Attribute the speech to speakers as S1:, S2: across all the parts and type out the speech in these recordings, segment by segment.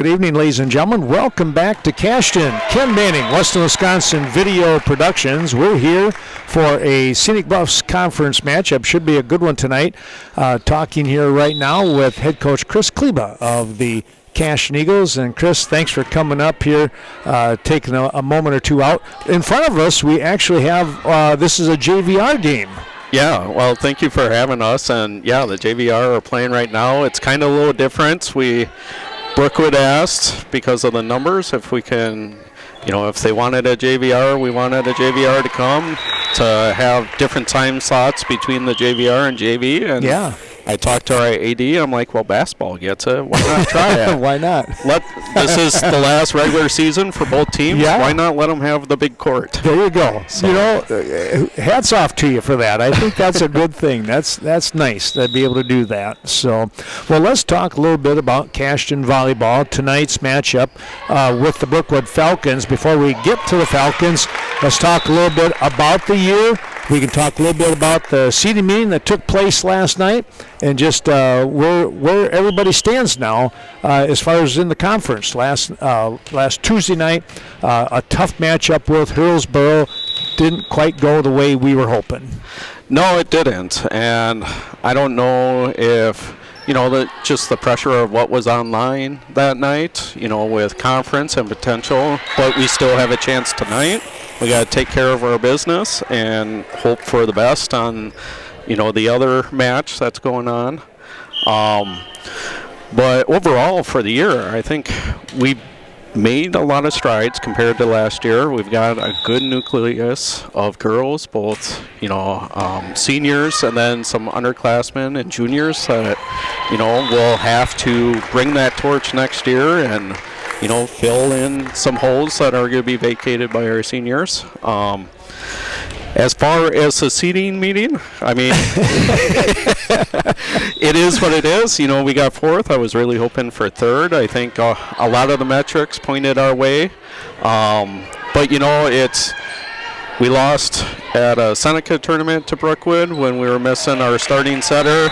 S1: Good evening, ladies and gentlemen. Welcome back to Cashton. Ken Manning, Western Wisconsin Video Productions. We're here for a Scenic Bluffs Conference matchup. Should be a good one tonight. Talking here right now with head coach Chris Kleba of the Cashton Eagles. And Chris, thanks for coming up here, taking a moment or two out. In front of us, we actually have, this is a JVR game.
S2: Yeah, well, thank you for having us. And yeah, the JVR are playing right now. It's kind of a little different. Brookwood asked, because of the numbers, if we can, if they wanted a JVR, we wanted a JVR to come to have different time slots between the JVR and JV. And
S1: yeah.
S2: I talked to our AD. I'm like, well, basketball gets it. Why not try it?
S1: Why not?
S2: This is the last regular season for both teams.
S1: Yeah.
S2: Why not let them have the big court?
S1: There you go. So. Hats off to you for that. I think that's a good thing. That's nice to be able to do that. So, well, let's talk a little bit about Cashton volleyball, tonight's matchup with the Brookwood Falcons. Before we get to the Falcons, let's talk a little bit about the year. We can talk a little bit about the seeding meeting that took place last night and just where everybody stands now as far as in the conference. Last Tuesday night, a tough matchup with Hillsborough. Didn't quite go the way we were hoping.
S2: No, it didn't. And I don't know if, just the pressure of what was online that night, with conference and potential, but we still have a chance tonight. We got to take care of our business and hope for the best on, the other match that's going on. But overall for the year, I think we made a lot of strides compared to last year. We've got a good nucleus of girls, both, seniors and then some underclassmen and juniors that, will have to bring that torch next year and, fill in some holes that are going to be vacated by our seniors. As far as the seeding meeting, I mean, it is what it is. We got fourth. I was really hoping for third. I think a lot of the metrics pointed our way. But, we lost at a Seneca tournament to Brookwood when we were missing our starting setter.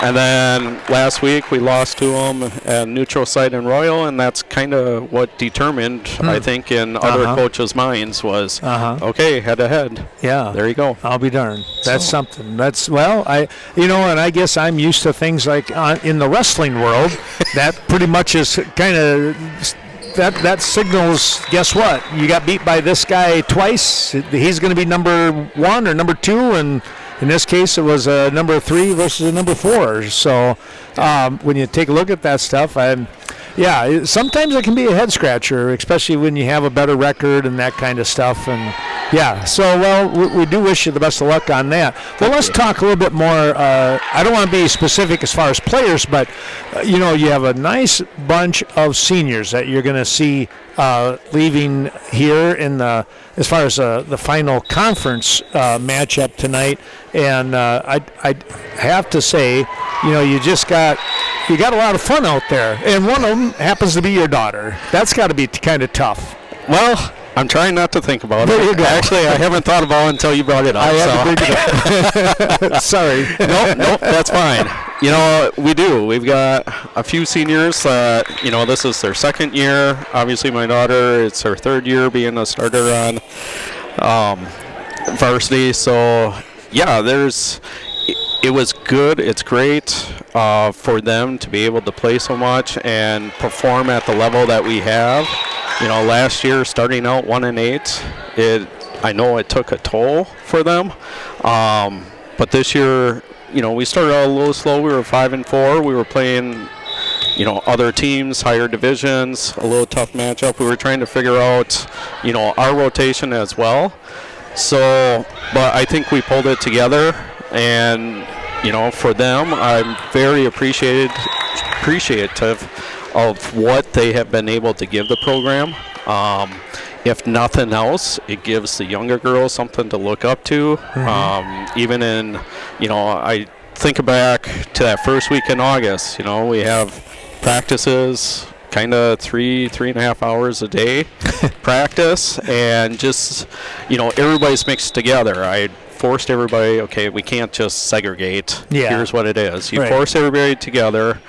S2: And then last week we lost to them at neutral site in Royal, and that's kind of what determined, I think, in other coaches' minds was, okay, head-to-head.
S1: Yeah.
S2: There you go.
S1: I'll be darned. That's something. And I guess I'm used to things like in the wrestling world, that pretty much is kind of... That signals, guess what? You got beat by this guy twice. He's going to be number one or number two, and in this case it was a number 3 versus a number 4. So when you take a look at that stuff, sometimes it can be a head scratcher, especially when you have a better record and that kind of stuff. And we do wish you the best of luck on that. Well, let's talk a little bit more. I don't want to be specific as far as players, but you have a nice bunch of seniors that you're going to see leaving here as far as the final conference matchup tonight. And I have to say, you got a lot of fun out there, and one of them happens to be your daughter. That's got to be kind of tough.
S2: Well, I'm trying not to think about
S1: it.
S2: Actually, I haven't thought about it until you brought it up.
S1: I had to bring it up. Sorry.
S2: Nope, that's fine. We do. We've got a few seniors that, this is their second year. Obviously, my daughter, it's her third year being a starter on Varsity. So, yeah, it was good. It's great for them to be able to play so much and perform at the level that we have. Last year, starting out 1-8, I know it took a toll for them. But this year, we started out a little slow. We were 5-4. We were playing, other teams, higher divisions, a little tough matchup. We were trying to figure out, our rotation as well. So, but I think we pulled it together. And, for them, I'm very appreciative of what they have been able to give the program. If nothing else, it gives the younger girls something to look up to. Even in, I think back to that first week in August, we have practices, kind of 3.5 hours a day practice, and just, everybody's mixed together. I forced everybody, okay, we can't just segregate.
S1: Yeah.
S2: Here's what it is. You
S1: Right.
S2: force everybody together.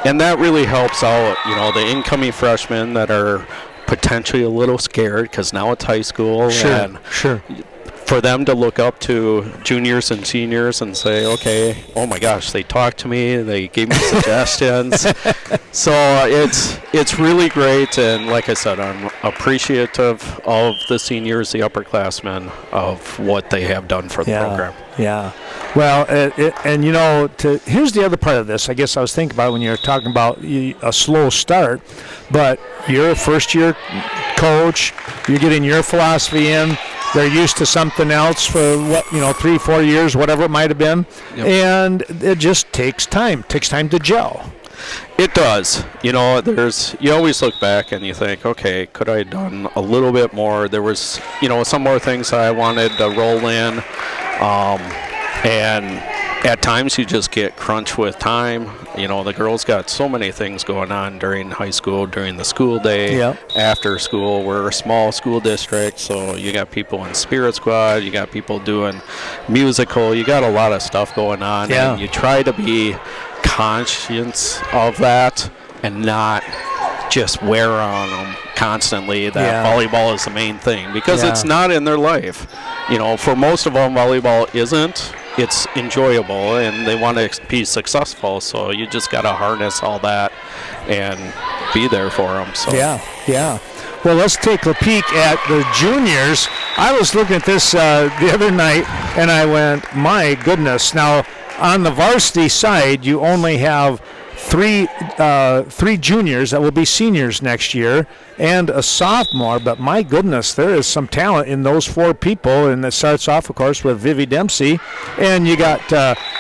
S2: And that really helps out, the incoming freshmen that are potentially a little scared because now it's high school.
S1: Sure.
S2: For them to look up to juniors and seniors and say, okay, oh my gosh, they talked to me, they gave me suggestions. So it's really great, and like I said, I'm appreciative of the seniors, the upperclassmen, of what they have done for the program.
S1: Yeah. Well, here's the other part of this. I guess I was thinking about when you were talking about a slow start, but you're a first-year coach, you're getting your philosophy in. They're used to something else for 3-4 years, whatever it might have been, and it just takes time. It takes time to gel.
S2: It does. You always look back and you think, okay, could I have done a little bit more? There was, some more things I wanted to roll in, and at times you just get crunched with time. The girls got so many things going on during high school, during the school day, after school. We're a small school district, so you got people in spirit squad, you got people doing musical, you got a lot of stuff going on, and you try to be conscious of that and not just wear on them constantly that volleyball is the main thing, because it's not in their life. For most of them, volleyball isn't. It's enjoyable, and they want to be successful, so you just got to harness all that and be there for them. So.
S1: Yeah. Well, let's take a peek at the juniors. I was looking at this the other night, and I went, my goodness. Now, on the varsity side, you only have three juniors that will be seniors next year and a sophomore, but my goodness, there is some talent in those 4 people, and it starts off, of course, with Vivi Dempsey, and you got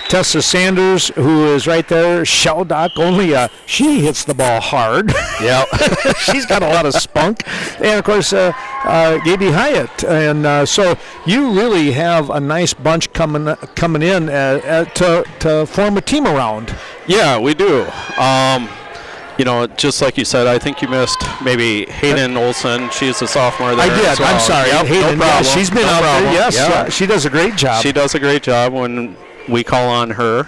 S1: Tessa Sanders, who is right there, Sheldock, only she hits the ball hard.
S2: Yeah.
S1: She's got a lot of spunk, and of course, Gaby Hyatt, and so you really have a nice bunch coming in to form a team around.
S2: Yeah, we do. Just like you said, I think you missed maybe Hayden Olson. She's a sophomore there.
S1: I did.
S2: Well.
S1: I'm sorry.
S2: Yep,
S1: Hayden,
S2: no problem.
S1: she's been out there. Yes, she does a great job.
S2: She does a great job when we call on her.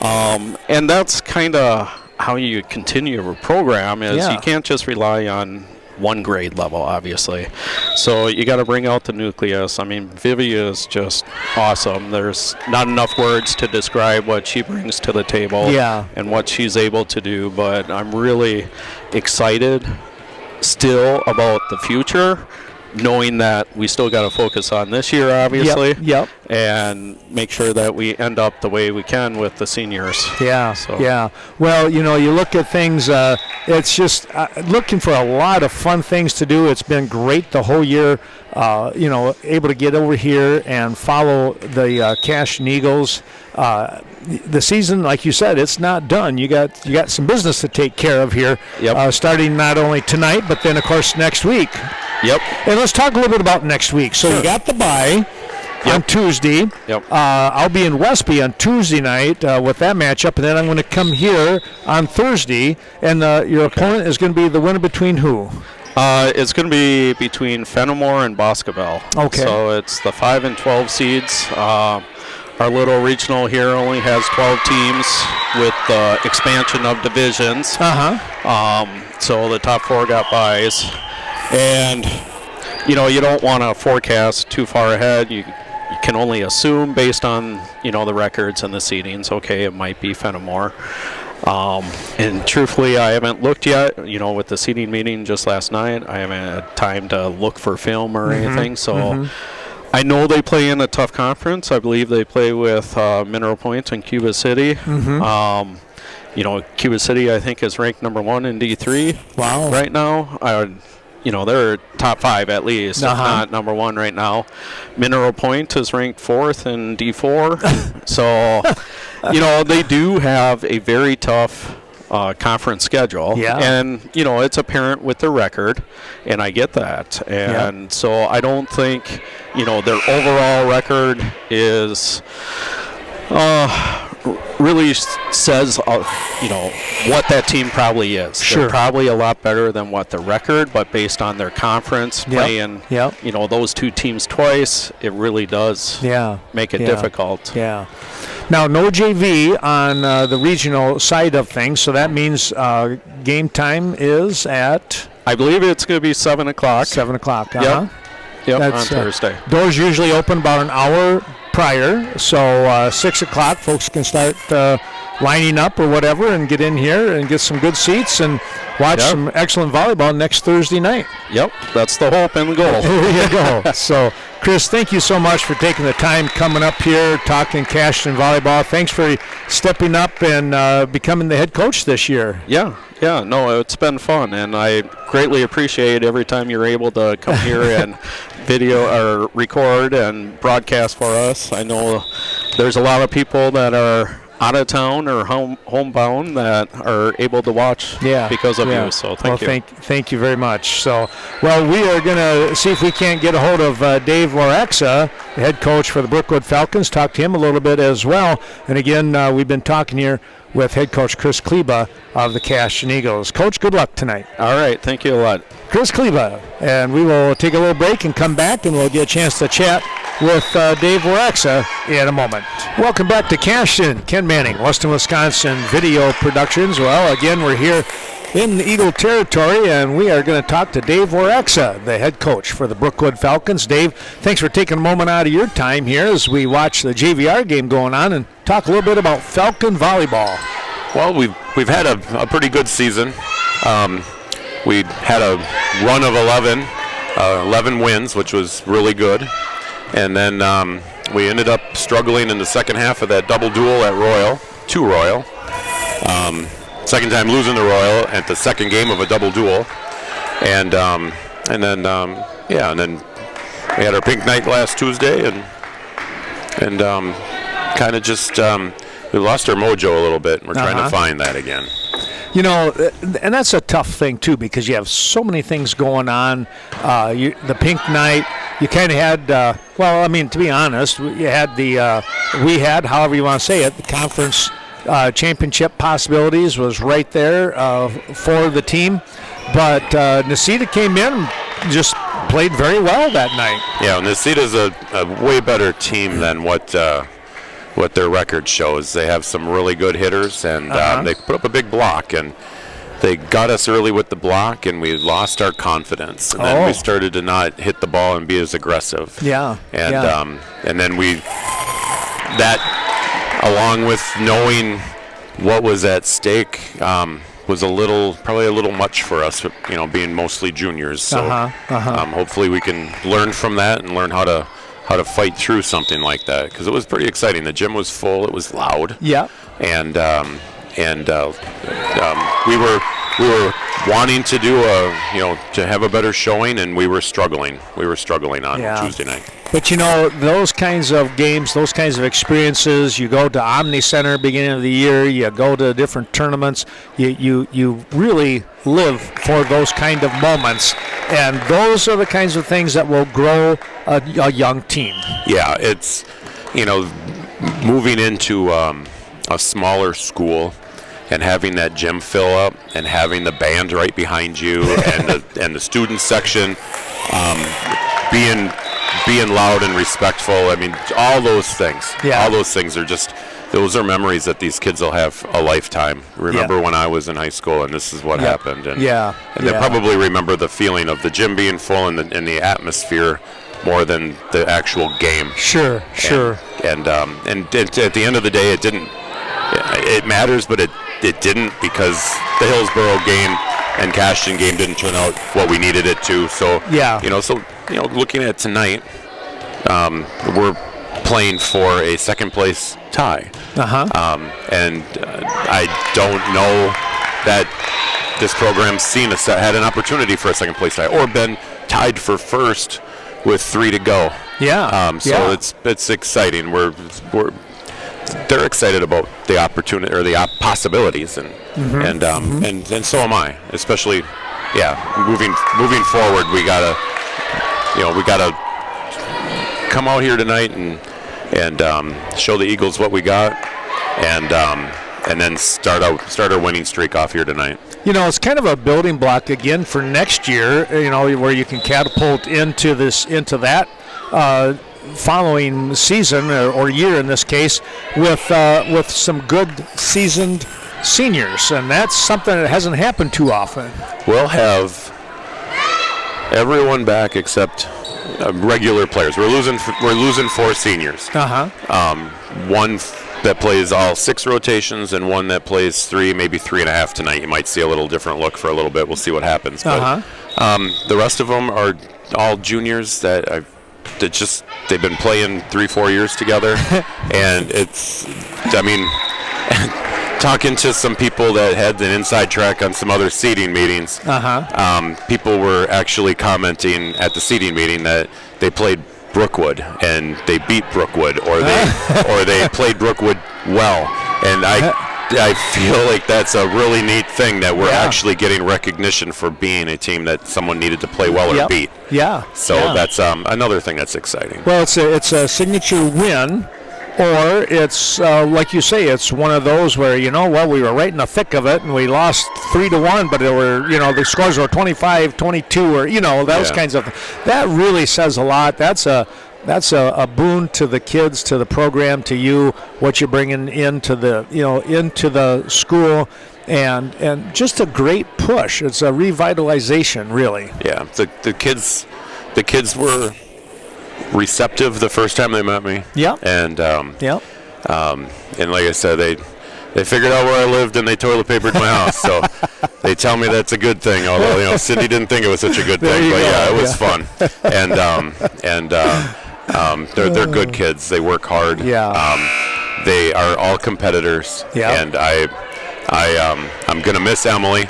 S2: And that's kind of how you continue a program is you can't just rely on one grade level, obviously. So you got to bring out the nucleus. I mean, Vivi is just awesome. There's not enough words to describe what she brings to the table and what she's able to do, but I'm really excited still about the future, knowing that we still got to focus on this year, obviously, and make sure that we end up the way we can with the seniors.
S1: Well, you look at things, it's just looking for a lot of fun things to do. It's been great the whole year, able to get over here and follow the Cashton Eagles. The season, like you said, it's not done. You got some business to take care of here, starting not only tonight, but then, of course, next week. And let's talk a little bit about next week. So you got the bye on Tuesday. I'll be in Westby on Tuesday night with that matchup, and then I'm going to come here on Thursday. And your opponent is going to be the winner between who?
S2: It's going to be between Fenimore and Boscobel. Okay. So it's the 5 and 12 seeds. Our little regional here only has 12 teams with the expansion of divisions. So the top 4 got byes. And, you don't want to forecast too far ahead. You can only assume based on, the records and the seedings. Okay, it might be Fenimore. And truthfully, I haven't looked yet. With the seeding meeting just last night, I haven't had time to look for film or anything. So I know they play in a tough conference. I believe they play with Mineral Point and Cuba City. Cuba City, I think, is ranked number 1 in D3 right now. They're top 5 at least, if not number 1 right now. Mineral Point is ranked 4th in D4. So, they do have a very tough conference schedule. And, it's apparent with their record, and I get that. And so I don't think, their overall record is really says, what that team probably is.
S1: Sure.
S2: They're probably a lot better than what the record, but based on their conference, playing, those two teams twice, it really does make it difficult.
S1: Yeah. Now, no JV on the regional side of things, so that means game time is at?
S2: I believe it's going to be 7 o'clock.
S1: 7 o'clock,
S2: Yep, on Thursday.
S1: Doors usually open about an hour prior, so 6 o'clock folks can start lining up or whatever and get in here and get some good seats and watch some excellent volleyball next Thursday night.
S2: Yep, that's the hope and the goal.
S1: There you go. So, Chris, thank you so much for taking the time coming up here, talking Cashton volleyball. Thanks for stepping up and becoming the head coach this year.
S2: Yeah, no, it's been fun, and I greatly appreciate every time you're able to come here and video or record and broadcast for us. I know there's a lot of people that are out of town or homebound that are able to watch because of you. So thank you.
S1: Thank you very much. So, well, we are going to see if we can't get a hold of Dave Lorexa, the head coach for the Brookwood Falcons, talk to him a little bit as well. And again, we've been talking here with head coach Chris Kleba of the Cashton Eagles. Coach, good luck tonight.
S2: All right, thank you a lot.
S1: Chris Kleba, and we will take a little break and come back, and we'll get a chance to chat with Dave Lorexa in a moment. Welcome back to Cashton. Ken Manning, Western Wisconsin Video Productions. Well, again, we're here in the Eagle territory, and we are going to talk to Dave Lorexa, the head coach for the Brookwood Falcons. Dave, thanks for taking a moment out of your time here as we watch the JVR game going on and talk a little bit about Falcon volleyball.
S3: Well, we've had a pretty good season. We had a run of 11 wins, which was really good. And then we ended up struggling in the second half of that double duel at Royal. Second time losing to Royal at the second game of a double duel. And then we had our pink night last Tuesday and kind of just we lost our mojo a little bit. We're trying to find that again.
S1: You know, and that's a tough thing, too, because you have so many things going on. The pink night, you kind of had, to be honest, you had however you want to say it, the conference championship possibilities was right there for the team. But Necedah came in and just played very well that night.
S3: Yeah, Necedah's a way better team than what their record shows. They have some really good hitters, and they put up a big block, and they got us early with the block, and we lost our confidence. And then we started to not hit the ball and be as aggressive.
S1: Yeah.
S3: And then that, along with knowing what was at stake, was probably a little much for us, being mostly juniors. So hopefully we can learn from that and learn how to fight through something like that, because it was pretty exciting. The gym was full. It was loud.
S1: Yeah.
S3: And we were wanting to do to have a better showing, and we were struggling. On Tuesday night.
S1: But those kinds of games, those kinds of experiences, you go to Omni Center beginning of the year, you go to different tournaments, you really live for those kind of moments, and those are the kinds of things that will grow a young team.
S3: Yeah, it's moving into a smaller school and having that gym fill up and having the band right behind you and the student section being loud and respectful. I mean, all those things. Yeah. All those things are those are memories that these kids will have a lifetime. Remember when I was in high school and this is what happened. And they probably remember the feeling of the gym being full and the atmosphere more than the actual game.
S1: Sure.
S3: And at the end of the day, it matters, but it didn't, because the Hillsborough game and Cashton game didn't turn out what we needed it to. So looking at tonight, we're playing for a second place tie. And I don't know that this program's had an opportunity for a second place tie or been tied for first with 3 to go. It's exciting. They're excited about the opportunity or the possibilities, and so am I. Especially, moving forward, we gotta come out here tonight and show the Eagles what we got, and then start our winning streak off here tonight.
S1: It's kind of a building block again for next year. Where you can catapult into that following season or year in this case with some good seasoned seniors, and that's something that hasn't happened too often.
S3: We'll have everyone back except regular players. We're losing 4 seniors. One that plays all 6 rotations and one that plays 3, maybe 3.5 tonight. You might see a little different look for a little bit. We'll see what happens. But the rest of them are all juniors they've been playing 3-4 years together, and talking to some people that had an inside track on some other seating meetings, people were actually commenting at the seating meeting that they played Brookwood and they beat Brookwood, or they played Brookwood well, and I feel like that's a really neat thing that we're actually getting recognition for being a team that someone needed to play well or beat. So that's another thing that's exciting.
S1: Well, it's a signature win, or it's like you say, it's one of those where we were right in the thick of it and we lost 3-1, but the scores were 25-22, or those kinds of. That really says a lot. That's a boon to the kids, to the program, to you, what you're bringing into the school, and just a great push. It's a revitalization, really.
S3: Yeah, the kids were receptive the first time they met me. Yeah. And and like I said, they figured out where I lived and they toilet papered my house. So they tell me that's a good thing. Although Cindy didn't think it was such a good thing, but it was fun. And they're good kids. They work hard. They are all competitors. And I'm gonna miss Emily.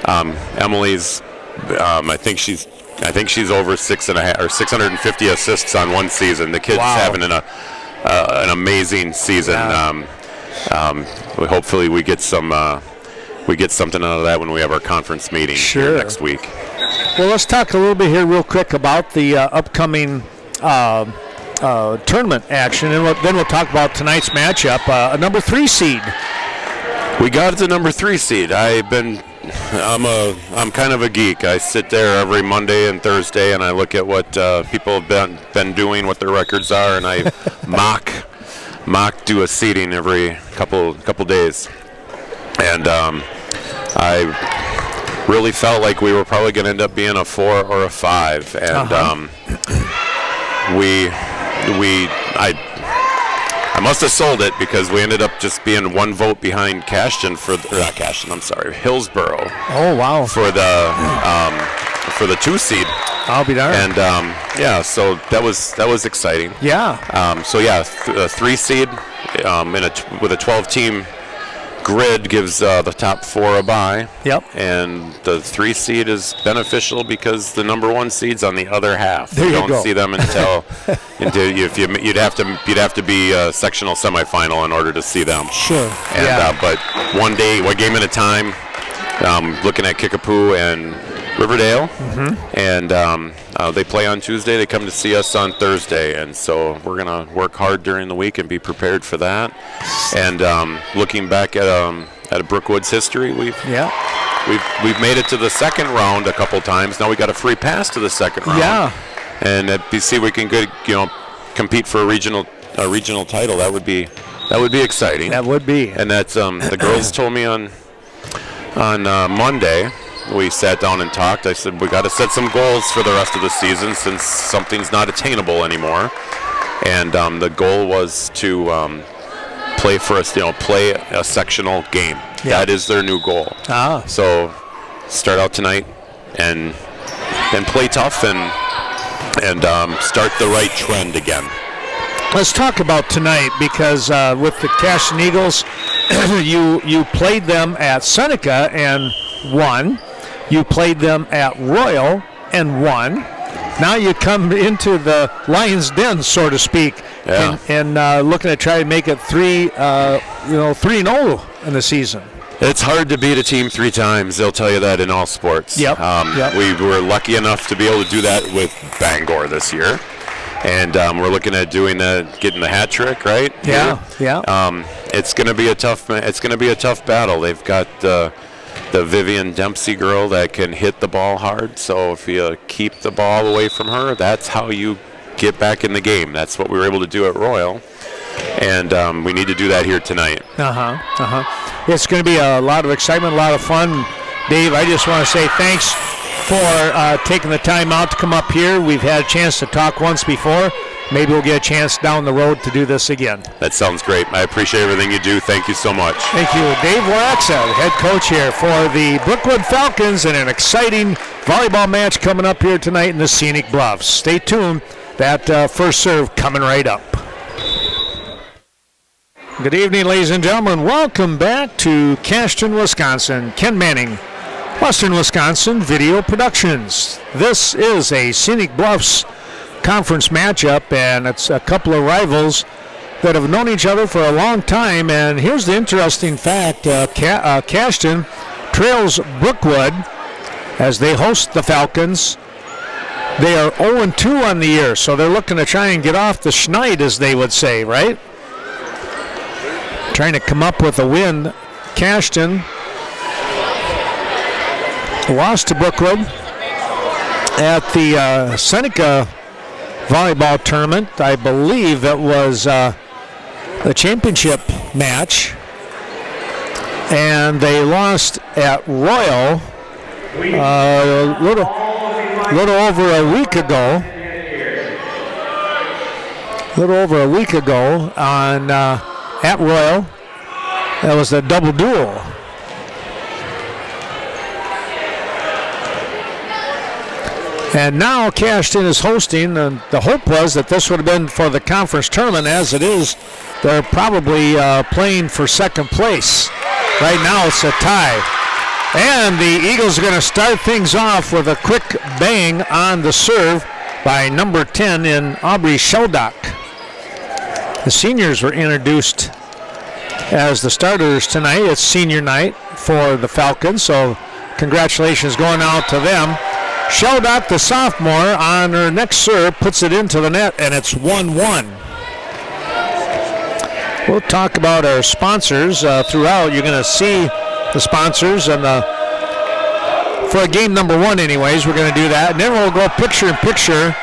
S3: Emily's I think she's over 650 assists on one season. The kid's having an amazing season. Hopefully we get something out of that when we have our conference meeting here next week.
S1: Well, let's talk a little bit here real quick about the upcoming tournament action, and then we'll talk about tonight's matchup. A number 3 seed.
S3: We got the number 3 seed. I'm kind of a geek. I sit there every Monday and Thursday and I look at what people have been doing, what their records are, and I do a seeding every couple days. And I really felt like we were probably going to end up being a 4 or a 5, and I must have sold it because we ended up just being 1 vote behind Hillsborough.
S1: Oh, wow.
S3: For the 2 seed.
S1: I'll be darned.
S3: And so that was exciting. A 3 seed with a 12-team grid gives the top 4 a bye.
S1: Yep.
S3: And the 3 seed is beneficial because the number 1 seed's on the other half.
S1: There you
S3: don't see them until you'd have to be a sectional semifinal in order to see them.
S1: Sure.
S3: And but one game at a time. Looking at Kickapoo and Riverdale, and they play on Tuesday. They come to see us on Thursday, and so we're gonna work hard during the week and be prepared for that. And looking back at Brookwood's history, we've made it to the second round a couple times. Now we got a free pass to the second round. Yeah. And at BC we can compete for a regional title. That would be exciting.
S1: That would be.
S3: And that's the girls told me on Monday. We sat down and talked. I said, we got to set some goals for the rest of the season since something's not attainable anymore. And the goal was to play a sectional game. Yeah. That is their new goal. So start out tonight and play tough and start the right trend again.
S1: Let's talk about tonight because with the Cashton Eagles, you played them at Seneca and won. You played them at Royal and won. Now you come into the Lion's Den, so to speak, and looking to try to make it 3-0 in the season.
S3: It's hard to beat a team 3 times. They'll tell you that in all sports.
S1: Yep.
S3: We were lucky enough to be able to do that with Bangor this year. and we're looking at getting the hat trick, right?
S1: Yeah,
S3: here.
S1: yeah.
S3: It's going to be a tough battle. They've got the Vivian Dempsey girl that can hit the ball hard. So if you keep the ball away from her, that's how you get back in the game. That's what we were able to do at Royal, and we need to do that here tonight.
S1: It's going to be a lot of excitement, a lot of fun. Dave, I just want to say thanks for taking the time out to come up here. We've had a chance to talk once before. Maybe we'll get a chance down the road to do this again.
S3: That sounds great. I appreciate everything you do. Thank you so much.
S1: Thank you. Dave Waraxa, head coach here for the Brookwood Falcons, and an exciting volleyball match coming up here tonight in the Scenic Bluffs. Stay tuned. That first serve coming right up. Good evening, ladies and gentlemen. Welcome back to Cashton, Wisconsin. Ken Manning, Western Wisconsin Video Productions. This is a Scenic Bluffs conference matchup, and it's a couple of rivals that have known each other for a long time. And here's the interesting fact. Cashton trails Brookwood as they host the Falcons. They are 0-2 on the year, so they're looking to try and get off the schneid, as they would say, right? Trying to come up with a win. Cashton lost to Brookwood at the Seneca volleyball tournament. I believe it was the championship match, and they lost at Royal a little over a week ago. On at Royal. That was a double duel. And now Cashton is hosting, and the hope was that this would have been for the conference tournament. As it is, they're probably playing for second place. Right now it's a tie. And the Eagles are going to start things off with a quick bang on the serve by number 10 in Aubrey Sheldock. The seniors were introduced as the starters tonight. It's senior night for the Falcons, so congratulations going out to them. Sheldock, the sophomore, on her next serve, puts it into the net, and it's 1-1. We'll talk about our sponsors throughout. You're going to see the sponsors, and for game number 1 anyways, we're going to do that. And then we'll go picture-in-picture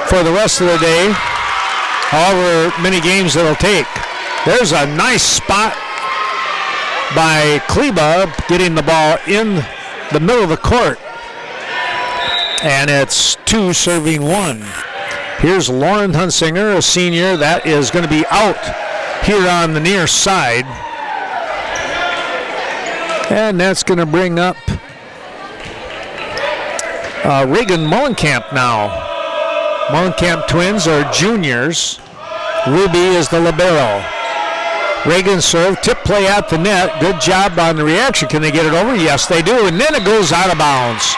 S1: for the rest of the day, however many games it'll take. There's a nice spot by Kleba getting the ball in the middle of the court. And it's 2 serving 1. Here's Lauren Hunsinger, a senior. That is going to be out here on the near side. And that's going to bring up Reagan Mullenkamp now. Mullenkamp twins are juniors. Ruby is the libero. Reagan serve, tip play at the net. Good job on the reaction. Can they get it over? Yes, they do. And then it goes out of bounds.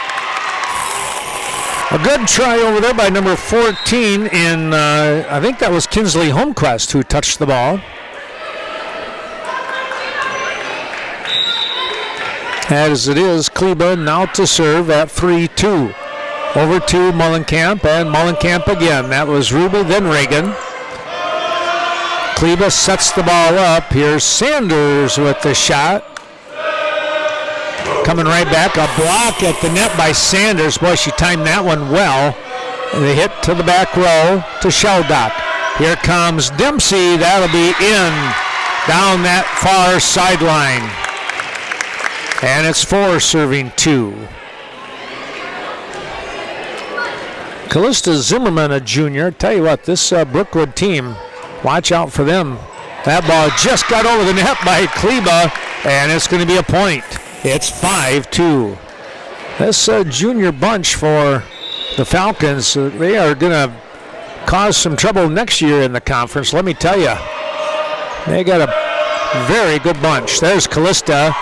S1: A good try over there by number 14 in, I think that was Kinsley Holmquist who touched the ball. As it is, Kleba now to serve at 3-2. Over to Mullenkamp, and Mullenkamp again. That was Ruby, then Reagan. Kleba sets the ball up. Here's Sanders with the shot. Coming right back, a block at the net by Sanders. Boy, she timed that one well. And they hit to the back row to Sheldock. Here comes Dempsey. That'll be in down that far sideline. And it's 4 serving 2. Callista Zimmerman, a junior. Tell you what, this Brookwood team, watch out for them. That ball just got over the net by Kleba, and it's going to be a point. It's 5-2. This junior bunch for the Falcons, they are going to cause some trouble next year in the conference. Let me tell you, they got a very good bunch. There's Callista,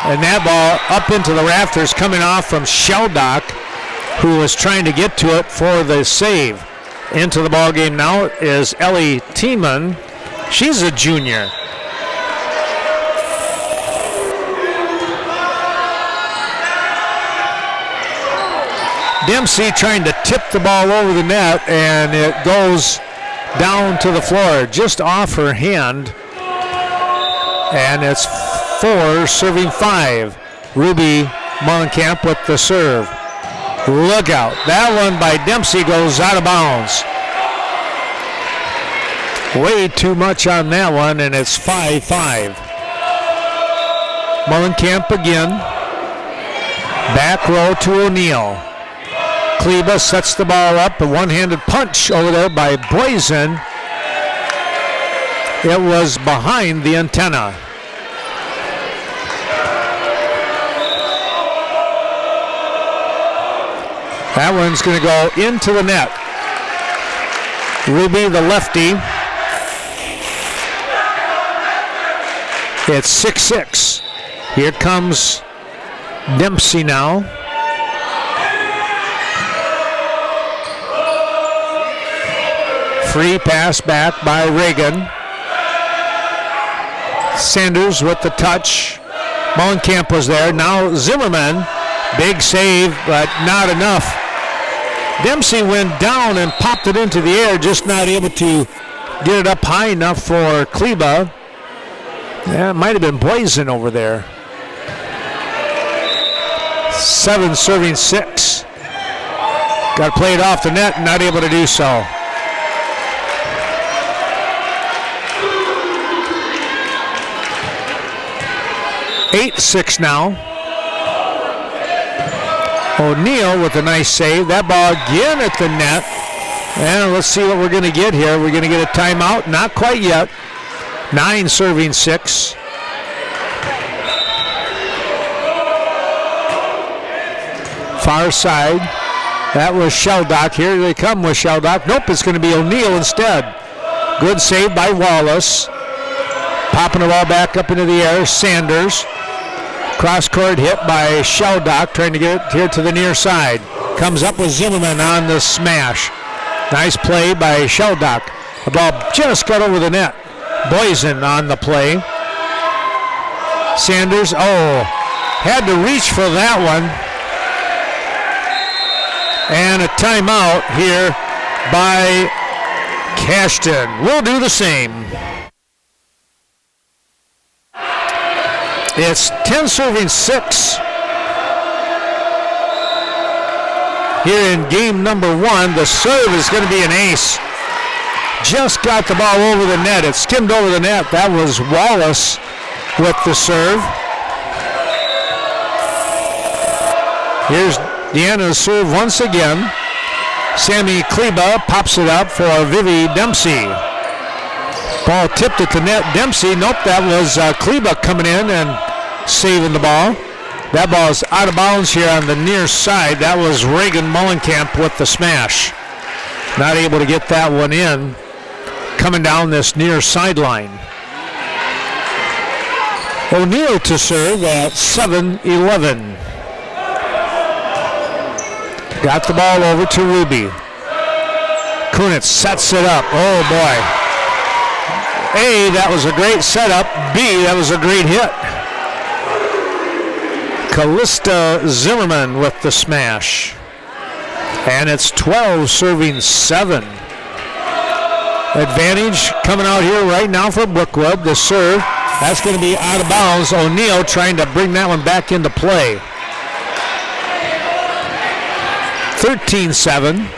S1: and that ball up into the rafters coming off from Sheldock, who was trying to get to it for the save. Into the ball game now is Ellie Tiemann. She's a junior. Dempsey trying to tip the ball over the net, and it goes down to the floor, just off her hand. And it's 4 serving 5. Ruby Mullenkamp with the serve. Look out. That one by Dempsey goes out of bounds. Way too much on that one, and it's 5-5. Mullenkamp again. Back row to O'Neill. Kleba sets the ball up. A one-handed punch over there by Boysen. It was behind the antenna. That one's going to go into the net. Ruby, the lefty. It's 6-6. Here comes Dempsey now. Free pass back by Reagan. Sanders with the touch. Mullenkamp was there. Now Zimmerman. Big save, but not enough. Dempsey went down and popped it into the air, just not able to get it up high enough for Kleba. Yeah, it might have been Boysen over there. 7 serving 6. Got to play it off the net, not able to do so. Eight, 6 now. O'Neill with a nice save. That ball again at the net. And let's see what we're going to get here. We're going to get a timeout. Not quite yet. 9 serving 6. Far side. That was Sheldock. Here they come with Sheldock. Nope, it's going to be O'Neill instead. Good save by Wallace. Popping the ball back up into the air. Sanders. Cross-court hit by Sheldock, trying to get it here to the near side. Comes up with Zimmerman on the smash. Nice play by Sheldock. The ball just got over the net. Boysen on the play. Sanders, had to reach for that one. And a timeout here by Cashton. We'll do the same. It's 10 serving 6 here in game number 1. The serve is going to be an ace. Just got the ball over the net. It skimmed over the net. That was Wallace with the serve. Here's Deanna's serve once again. Sammy Kleba pops it up for Vivi Dempsey. Ball tipped at the net. Dempsey, nope, that was Kleba coming in and saving the ball. That ball is out of bounds here on the near side. That was Reagan Mullenkamp with the smash. Not able to get that one in. Coming down this near sideline. O'Neill to serve at 7-11. Got the ball over to Ruby. Kunitz sets it up. Oh boy. A, that was a great setup. B, that was a great hit. Callista Zimmerman with the smash. And it's 12 serving 7. Advantage coming out here right now for Brookwood. The serve, that's going to be out of bounds. O'Neill trying to bring that one back into play. 13-7.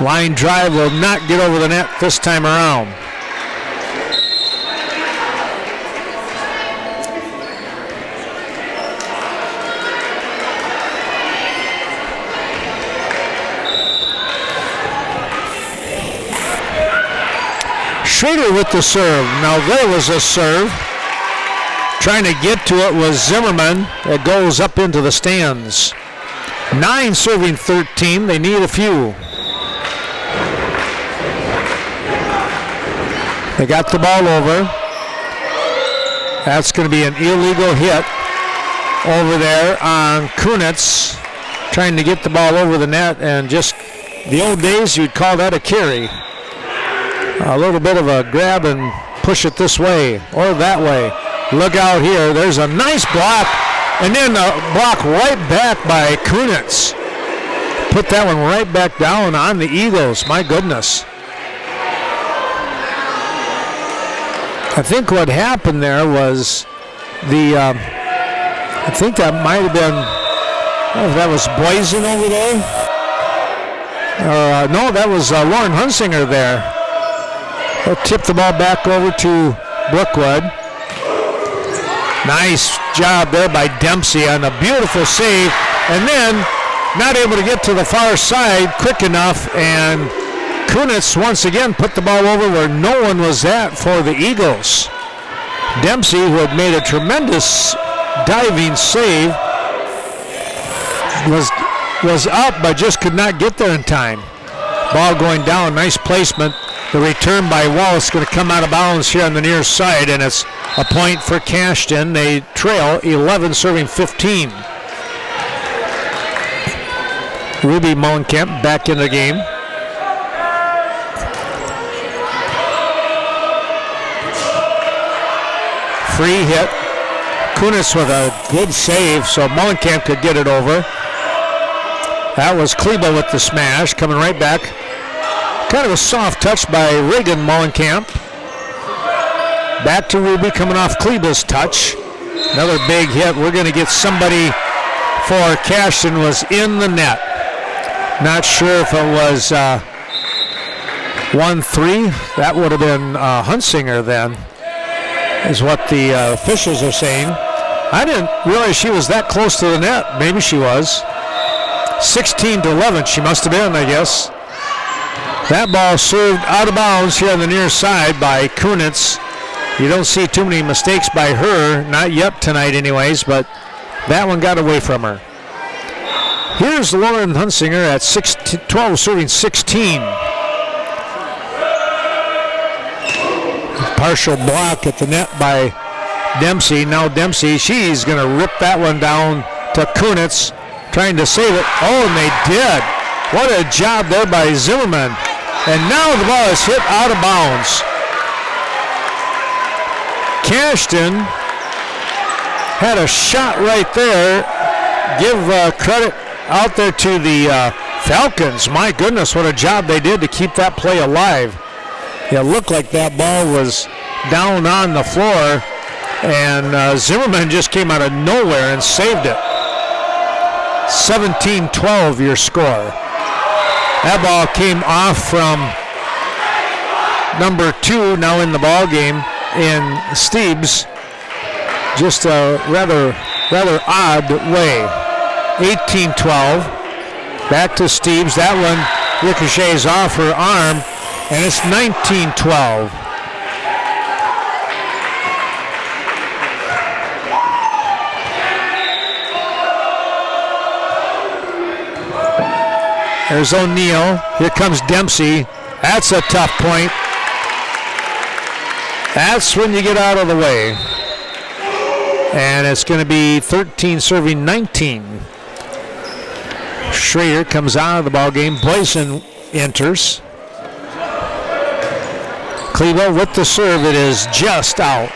S1: Line drive will not get over the net this time around. Schrader with the serve. Now there was a serve. Trying to get to it was Zimmerman. It goes up into the stands. 9 serving 13. They need a few. They got the ball over. That's going to be an illegal hit over there on Kunitz. Trying to get the ball over the net, and just the old days, you'd call that a carry. A little bit of a grab and push it this way or that way. Look out here. There's a nice block. And then a block right back by Kunitz. Put that one right back down on the Eagles. My goodness. I think what happened there was I think that might have been, that was Boysen over there. No, that was Lauren Hunsinger there. They'll tip the ball back over to Brookwood. Nice job there by Dempsey on a beautiful save. And then not able to get to the far side quick enough, and Kunitz once again put the ball over where no one was at for the Eagles. Dempsey, who had made a tremendous diving save, was up but just could not get there in time. Ball going down, nice placement. The return by Wallace going to come out of bounds here on the near side, and it's a point for Cashton. They trail 11 serving 15. Ruby Mullenkamp back in the game. Free hit. Kunitz with a good save, so Mullenkamp could get it over. That was Kleba with the smash, coming right back. Kind of a soft touch by Reagan Mullenkamp. Back to Ruby, coming off Kleba's touch. Another big hit. We're going to get somebody for Cashton was in the net. Not sure if it was 1-3. That would have been Hunsinger then, is what the officials are saying. I didn't realize she was that close to the net. Maybe she was. 16-11 she must have been, I guess. That ball served out of bounds here on the near side by Kunitz. You don't see too many mistakes by her, not yet tonight anyways, but that one got away from her. Here's Lauren Hunsinger at 12 serving 16. Partial block at the net by Dempsey. Now Dempsey, she's going to rip that one down to Kunitz, trying to save it. Oh, and they did. What a job there by Zimmerman. And now the ball is hit out of bounds. Cashton had a shot right there. Give credit out there to the Falcons. My goodness, what a job they did to keep that play alive. It looked like that ball was down on the floor, and Zimmerman just came out of nowhere and saved it. 17-12 your score. That ball came off from number 2 now in the ball game in Steebs. Just a rather odd way. 18-12. Back to Steebs. That one ricochets off her arm, and it's 19-12. There's O'Neill. Here comes Dempsey. That's a tough point. That's when you get out of the way. And it's going to be 13 serving 19. Schrader comes out of the ball game. Boysen enters. Kleba with the serve. It is just out.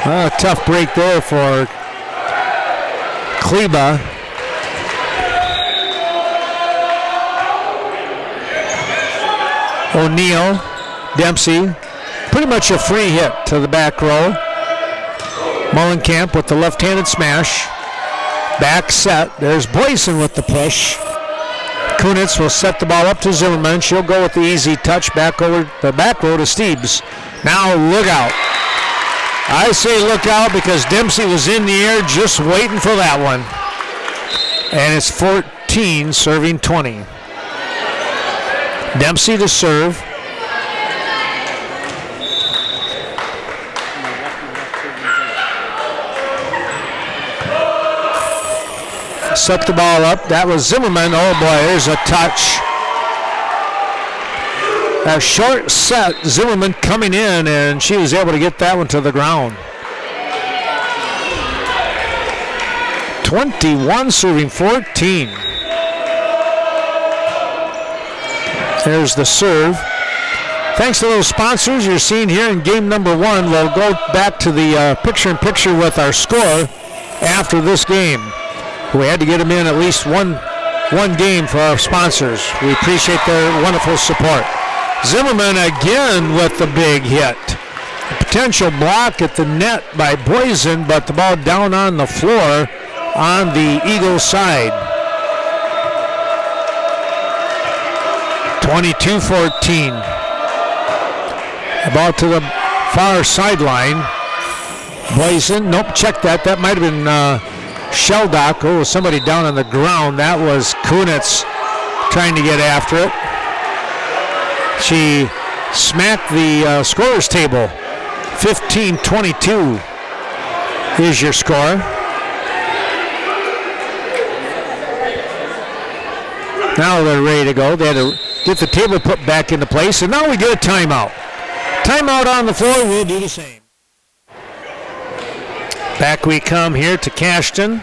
S1: A tough break there for Kleba. O'Neill, Dempsey, pretty much a free hit to the back row. Mullenkamp with the left-handed smash. Back set. There's Boysen with the push. Kunitz will set the ball up to Zimmerman. She'll go with the easy touch back over the back row to Steebs. Now look out. I say look out because Dempsey was in the air just waiting for that one. And it's 14 serving 20. Dempsey to serve. Set the ball up. That was Zimmerman. Oh boy, there's a touch. A short set. Zimmerman coming in, and she was able to get that one to the ground. 21 serving 14. There's the serve. Thanks to those sponsors you're seeing here in game number 1. We'll go back to the picture-in-picture with our score. after this game. We had to get them in at least one game for our sponsors. We appreciate their wonderful support. Zimmerman again with the big hit. A potential block at the net by Boysen, but the ball down on the floor on the Eagles side. 22-14. The ball to the far sideline. Boysen, nope, check that. That might have been Sheldock. Oh, somebody down on the ground. That was Kunitz trying to get after it. She smacked the scorer's table. 15-22 is your score. Now they're ready to go. They had to get the table put back into place, and now we get a timeout. Timeout on the floor. We'll do the same. Back we come here to Cashton.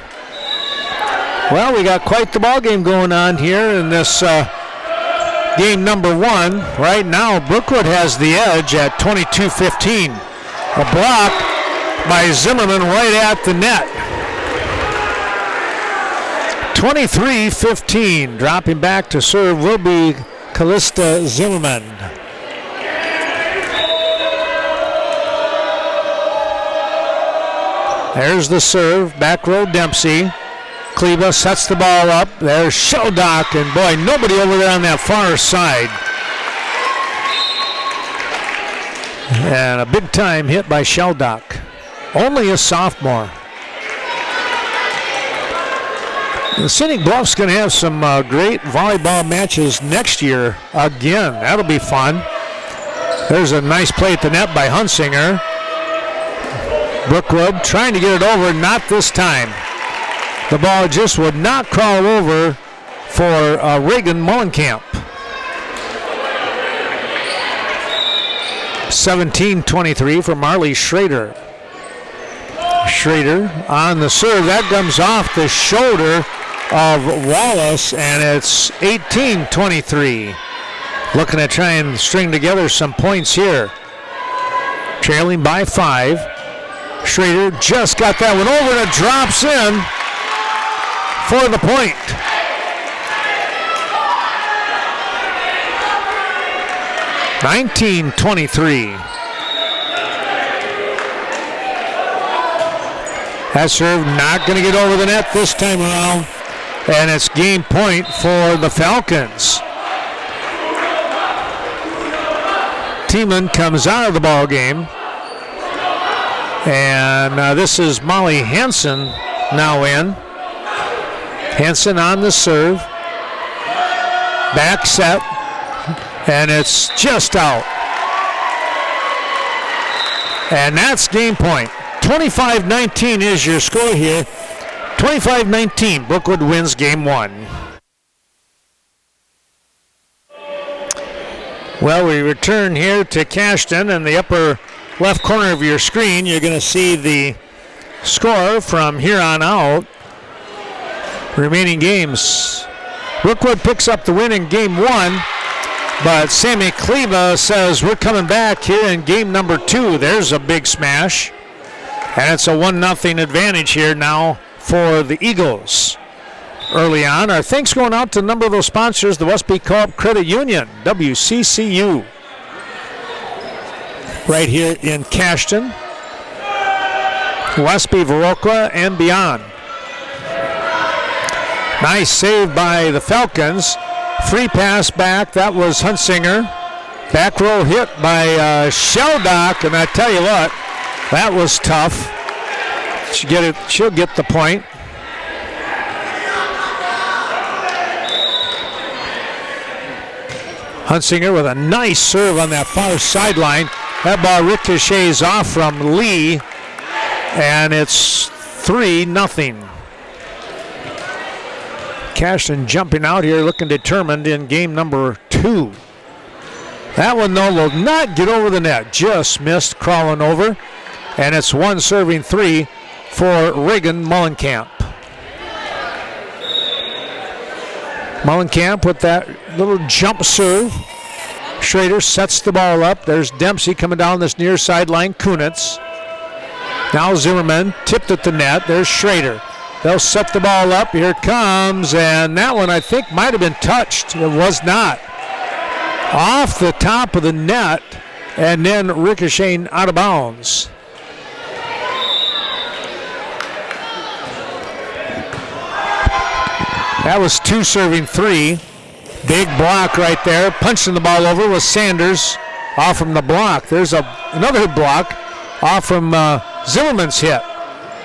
S1: Well, we got quite the ball game going on here in this game number 1. Right now, Brookwood has the edge at 22-15. A block by Zimmerman right at the net. 23-15. Dropping back to serve will be Callista Zimmerman. There's the serve. Back row Dempsey. Kleba sets the ball up. There's Sheldock, and boy, nobody over there on that far side. And a big time hit by Sheldock. Only a sophomore. The Scenic Bluff's going to have some great volleyball matches next year again. That'll be fun. There's a nice play at the net by Hunsinger. Brookwood trying to get it over, not this time. The ball just would not crawl over for Reagan Mullenkamp. 17-23 for Marley Schrader. Schrader on the serve. That comes off the shoulder of Wallace, and it's 18-23. Looking to try and string together some points here. Trailing by 5. Schrader just got that one over, and it drops in for the point. (19-23). That serve not going to get over the net this time around, and it's game point for the Falcons. Tiemann comes out of the ball game, and this is Molly Hansen now in. Hansen on the serve. Back set. And it's just out. And that's game point. 25-19 is your score here. 25-19. Brookwood wins game 1. Well, we return here to Cashton. In the upper left corner of your screen, you're going to see the score from here on out. Remaining games. Brookwood picks up the win in game 1, but Sammy Kleba says we're coming back here in game number 2. There's a big smash, and it's a 1-0 advantage here now for the Eagles. Early on, our thanks going out to a number of those sponsors, the Westby Co-op Credit Union, WCCU, right here in Cashton, Westby, Viroqua, and beyond. Nice save by the Falcons. Free pass back. That was Hunsinger. Back row hit by Sheldock, and I tell you what, that was tough. She'll get the point. Hunsinger with a nice serve on that far sideline. That ball ricochets off from Lee, and it's 3-0. Cashton jumping out here looking determined in game number 2. That one, though, will not get over the net. Just missed crawling over. And it's 1-3 for Reagan Mullenkamp. Mullenkamp with that little jump serve. Schrader sets the ball up. There's Dempsey coming down this near sideline. Kunitz. Now Zimmerman tipped at the net. There's Schrader. They'll set the ball up. Here it comes, and that one I think might have been touched. It was not. Off the top of the net, and then ricocheting out of bounds. That was 2 serving 3. Big block right there. Punching the ball over was Sanders off from the block. There's another block off from Zimmerman's hit.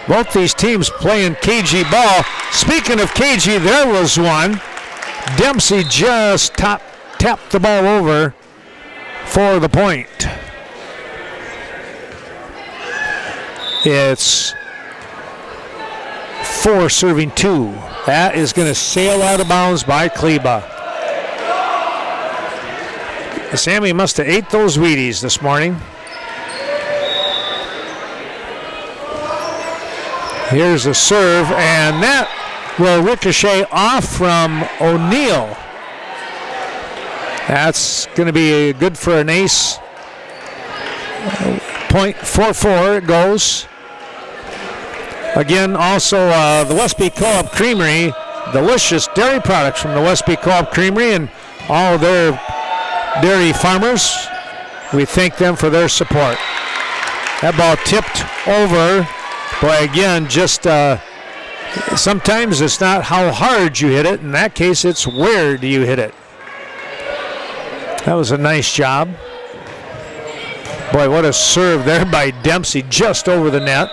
S1: Both these teams playing cagey ball. Speaking of cagey, there was one. Dempsey just tapped the ball over for the point. It's 4 serving 2. That is going to sail out of bounds by Kleba. Sammy must have ate those Wheaties this morning. Here's a serve, and that will ricochet off from O'Neill. That's going to be good for an ace. .44 it goes. Again, also the Westby Co-op Creamery, delicious dairy products from the Westby Co-op Creamery and all their dairy farmers. We thank them for their support. That ball tipped over. Boy, again, just sometimes it's not how hard you hit it. In that case, it's where do you hit it. That was a nice job. Boy, what a serve there by Dempsey, just over the net.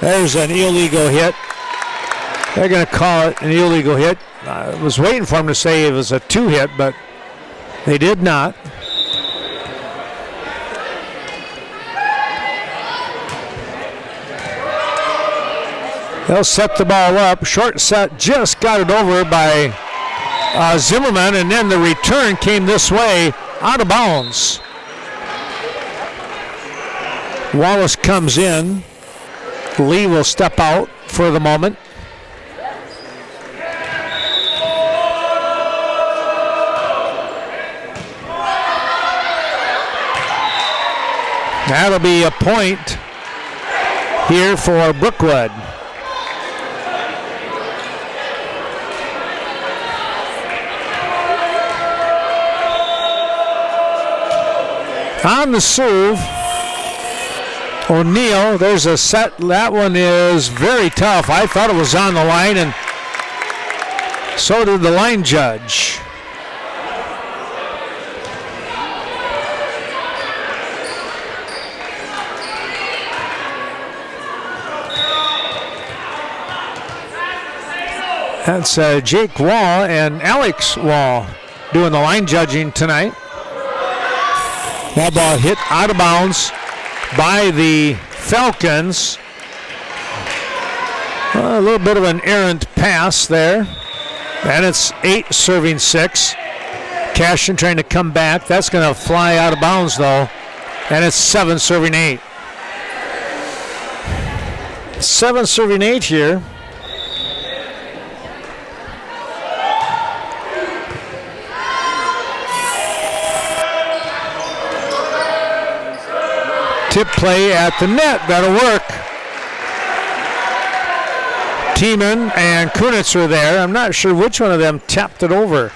S1: There's an illegal hit. They're going to call it an illegal hit. I was waiting for him to say it was a 2 hit, but they did not. They'll set the ball up. Short set just got it over by Zimmerman, and then the return came this way, out of bounds. Wallace comes in. Lee will step out for the moment. That'll be a point here for Brookwood. On the serve, O'Neill, there's a set. That one is very tough. I thought it was on the line, and so did the line judge. That's Jake Wall and Alex Wall doing the line judging tonight. That ball hit out of bounds by the Falcons. A little bit of an errant pass there. And it's 8 serving 6. Cashton trying to come back. That's going to fly out of bounds though. And it's 7 serving 8. 7 serving 8 here. Tip play at the net, that'll work. Tiemann and Kunitz are there. I'm not sure which one of them tapped it over.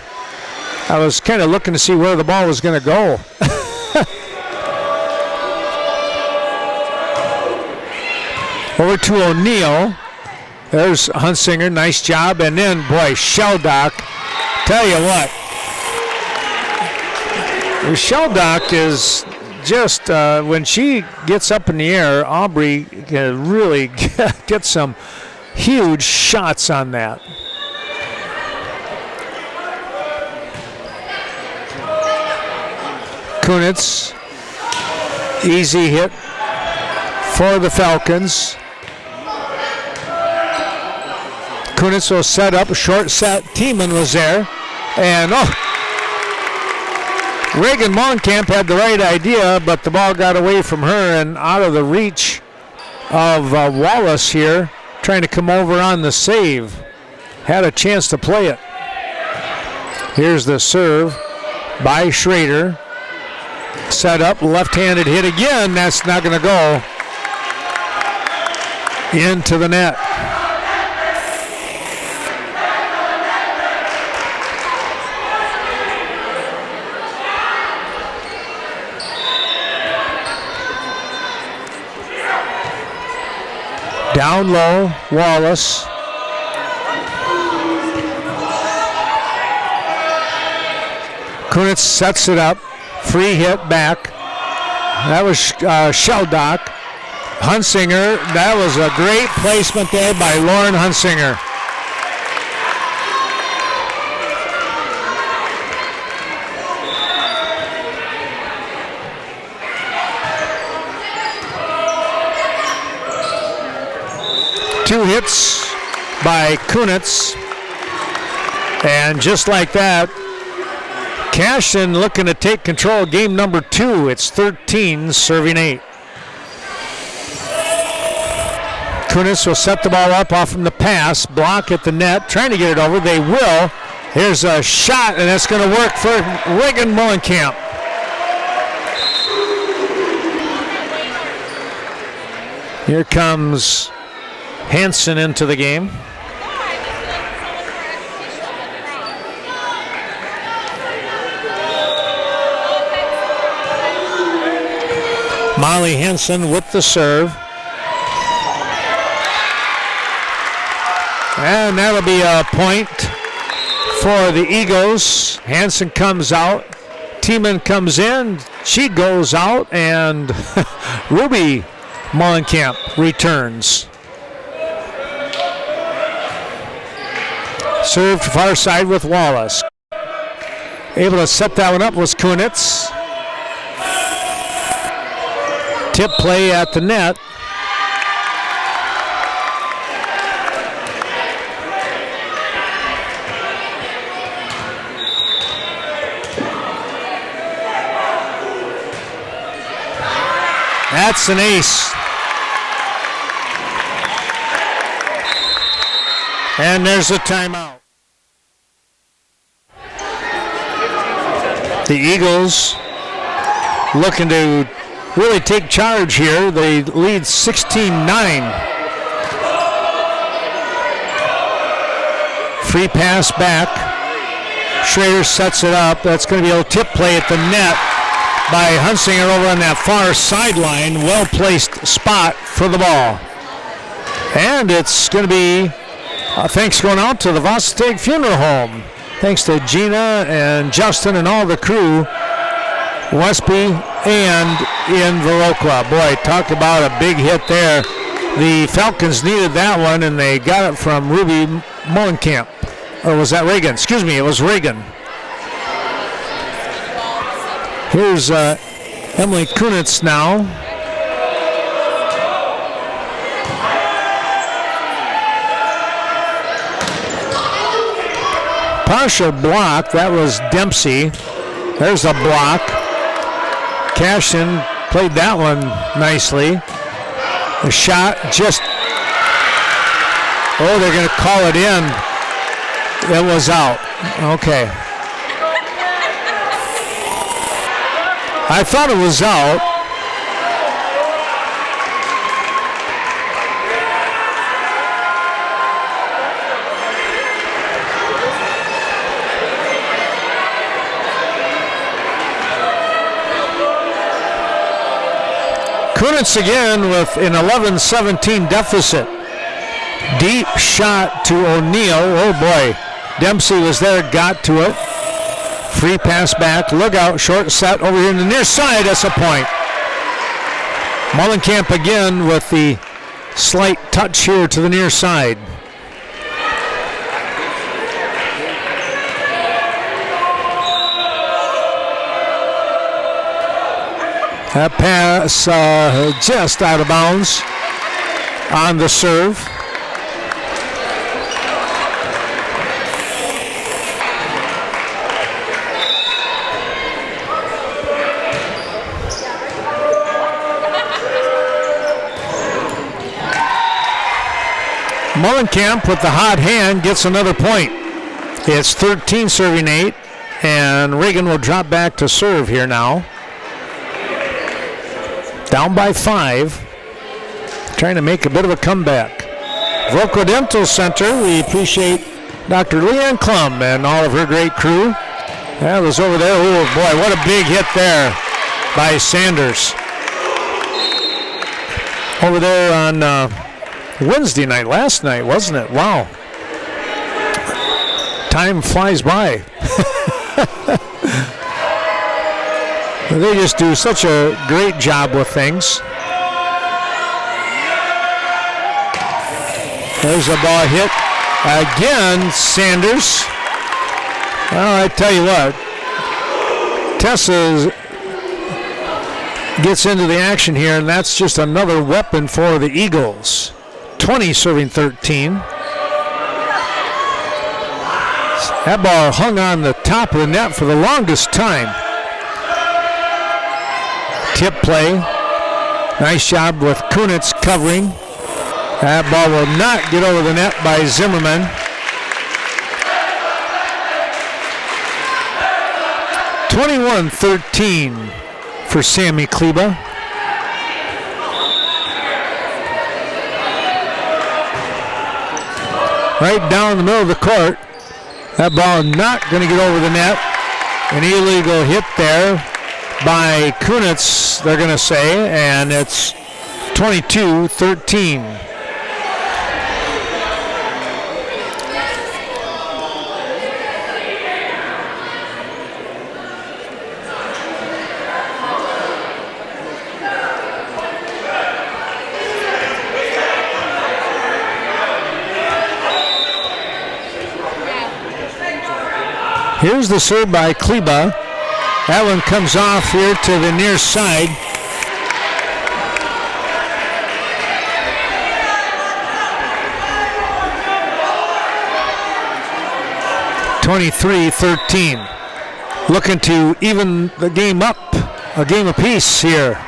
S1: I was kind of looking to see where the ball was going to go. Over to O'Neill. There's Hunsinger, nice job. And then, boy, Sheldock. Tell you what. Sheldock is just, when she gets up in the air, Aubrey can really get some huge shots on that. Kunitz, easy hit for the Falcons. Kunitz will set up a short set. Tiemann was there. And, Reagan Monkamp had the right idea, but the ball got away from her and out of the reach of Wallace here, trying to come over on the save. Had a chance to play it. Here's the serve by Schrader. Set up, left-handed hit again. That's not going to go. into the net. Down low, Wallace. Kunitz sets it up. Free hit back. That was Sheldock. Hunsinger, that was a great placement there by Lauren Hunsinger. Two hits by Kunitz. And just like that, Cashton looking to take control of game number 2. It's 13, serving 8. Kunitz will set the ball up off from the pass, block at the net, trying to get it over. They will. Here's a shot, and that's going to work for Reagan Mullenkamp. Here comes Hansen into the game. Molly Hansen with the serve. And that'll be a point for the Eagles. Hansen comes out. Tiemann comes in. She goes out. And Ruby Mullenkamp returns. Served far side with Wallace. Able to set that one up was Kunitz. Tip play at the net. That's an ace. And there's a timeout. The Eagles looking to really take charge here. They lead 16-9. Free pass back. Schrader sets it up. That's going to be a tip play at the net by Hunsinger over on that far sideline. Well-placed spot for the ball. And it's going to be thanks going out to the Varsity Funeral Home. Thanks to Gina and Justin and all the crew, Westby and in Viroqua. Boy, talk about a big hit there. The Falcons needed that one, and they got it from Ruby Mullenkamp. Or was that Reagan? Excuse me, it was Reagan. Here's Emily Kunitz now. Partial block, that was Dempsey. There's a block. Cashton played that one nicely. The shot just, oh, they're going to call it in. It was out. Okay. I thought it was out. Kunitz again with an 11-17 deficit. Deep shot to O'Neill. Oh boy. Dempsey was there, got to it. Free pass back. Look out. Short set over here in the near side. That's a point. Mullenkamp again with the slight touch here to the near side. That pass just out of bounds on the serve. Mullenkamp with the hot hand gets another point. It's 13 serving 8, and Reagan will drop back to serve here now. Down by 5. trying to make a bit of a comeback. Brookwood Dental Center, we appreciate Dr. Leanne Klum and all of her great crew. That was over there. Oh, boy, what a big hit there by Sanders. Over there on Wednesday night, last night, wasn't it? Wow. Time flies by. They just do such a great job with things. There's a ball hit. Again, Sanders. Well, I tell you what, Tessa gets into the action here, and that's just another weapon for the Eagles. 20 serving 13. That ball hung on the top of the net for the longest time. Tip play. Nice job with Kunitz covering. That ball will not get over the net by Zimmerman. (21-13) for Sammy Kleba. Right down the middle of the court. That ball not going to get over the net. An illegal hit there by Kunitz, they're going to say, and it's 22-13. Here's the serve by Kleba. That one comes off here to the near side. (23-13). Looking to even the game up, a game apiece here.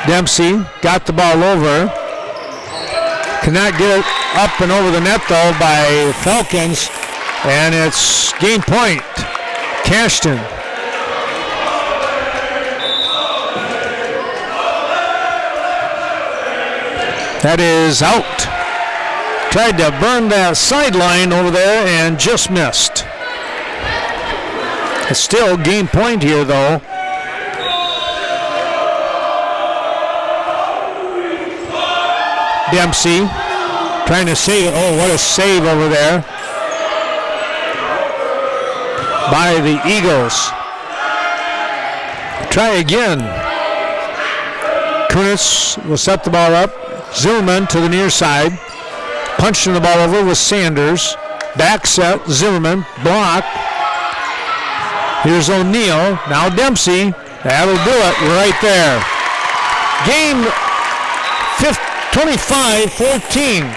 S1: Dempsey got the ball over. Cannot get it up and over the net, though, by Falcons. And it's game point. Cashton. That is out. Tried to burn that sideline over there and just missed. It's still game point here, though. Dempsey trying to save it. Oh, what a save over there by the Eagles. Try again. Kunitz will set the ball up. Zimmerman to the near side. Punching the ball over with Sanders. Back set. Zimmerman. Block. Here's O'Neal. Now Dempsey. That'll do it right there. Game 25-14.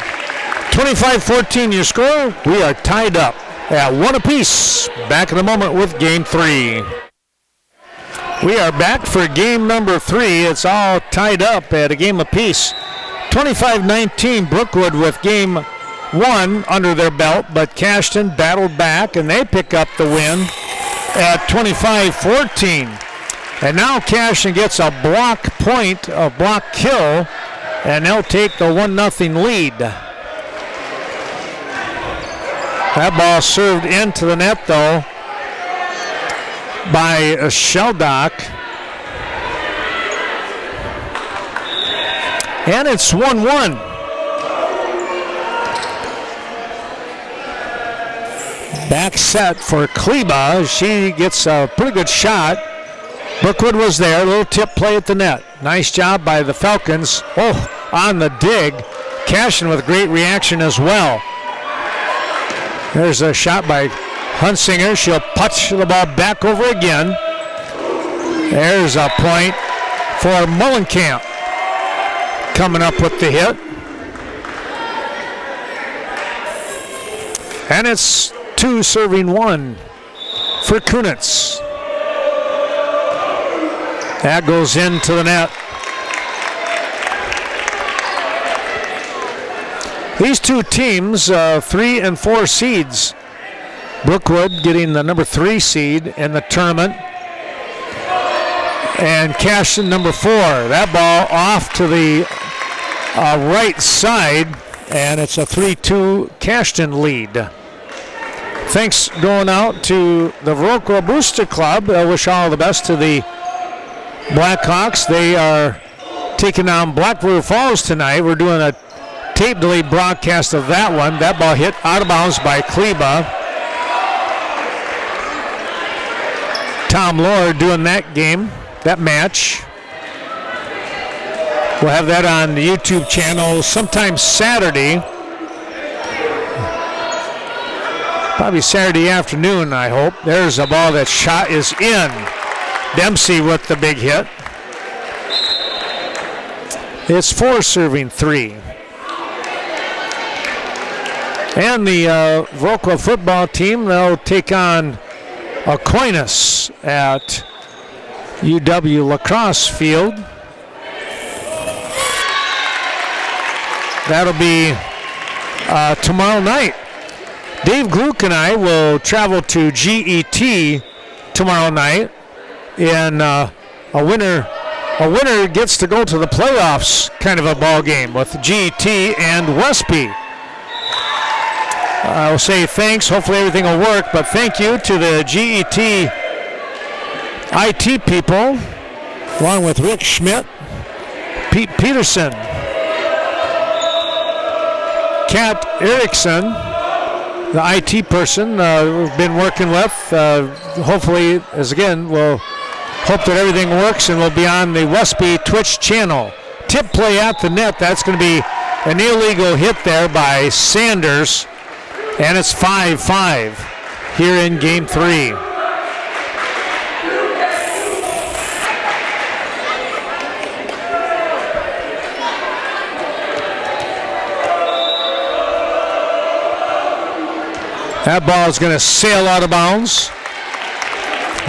S1: 25-14 your score. We are tied up at one apiece. Back in a moment with game 3. We are back for game number 3. It's all tied up at a game apiece. 25-19 Brookwood with game 1 under their belt, but Cashton battled back and they pick up the win at 25-14. And now Cashton gets a block point, a block kill, and they'll take the 1-0 lead. That ball served into the net, though, by Sheldock. And it's 1-1. Back set for Kleba. She gets a pretty good shot. Brookwood was there. A little tip play at the net. Nice job by the Falcons. Oh, on the dig. Cashton with a great reaction as well. There's a shot by Hunsinger. She'll punch the ball back over again. There's a point for Mullenkamp. Coming up with the hit. And it's 2 serving 1 for Kunitz. That goes into the net. These two teams, 3 and 4 seeds. Brookwood getting the number 3 seed in the tournament. And Cashton, number 4. That ball off to the right side, and it's a 3-2 Cashton lead. Thanks going out to the Viroqua Booster Club. I wish all the best to the Blackhawks. They are taking on Black River Falls tonight. We're doing a tape delay broadcast of that one. That ball hit out of bounds by Kleba. Tom Lohr doing that game, that match. We'll have that on the YouTube channel sometime Saturday. Probably Saturday afternoon, I hope. There's a ball that shot is in. Dempsey with the big hit. It's 4 serving 3. And the Viroqua football team, they'll take on Aquinas at UW Lacrosse Field. That'll be tomorrow night. Dave Gluck and I will travel to GET tomorrow night, and a winner gets to go to the playoffs kind of a ball game with GET and Westby. I'll say thanks. Hopefully everything will work, but thank you to the GET IT people, along with Rick Schmidt, Pete Peterson, Kat Erickson, the IT person we've been working with. Hopefully, as again, we'll hope that everything works and we'll be on the Westby Twitch channel. Tip play at the net. That's going to be an illegal hit there by Sanders. And it's 5-5 here in Game 3. That ball is going to sail out of bounds.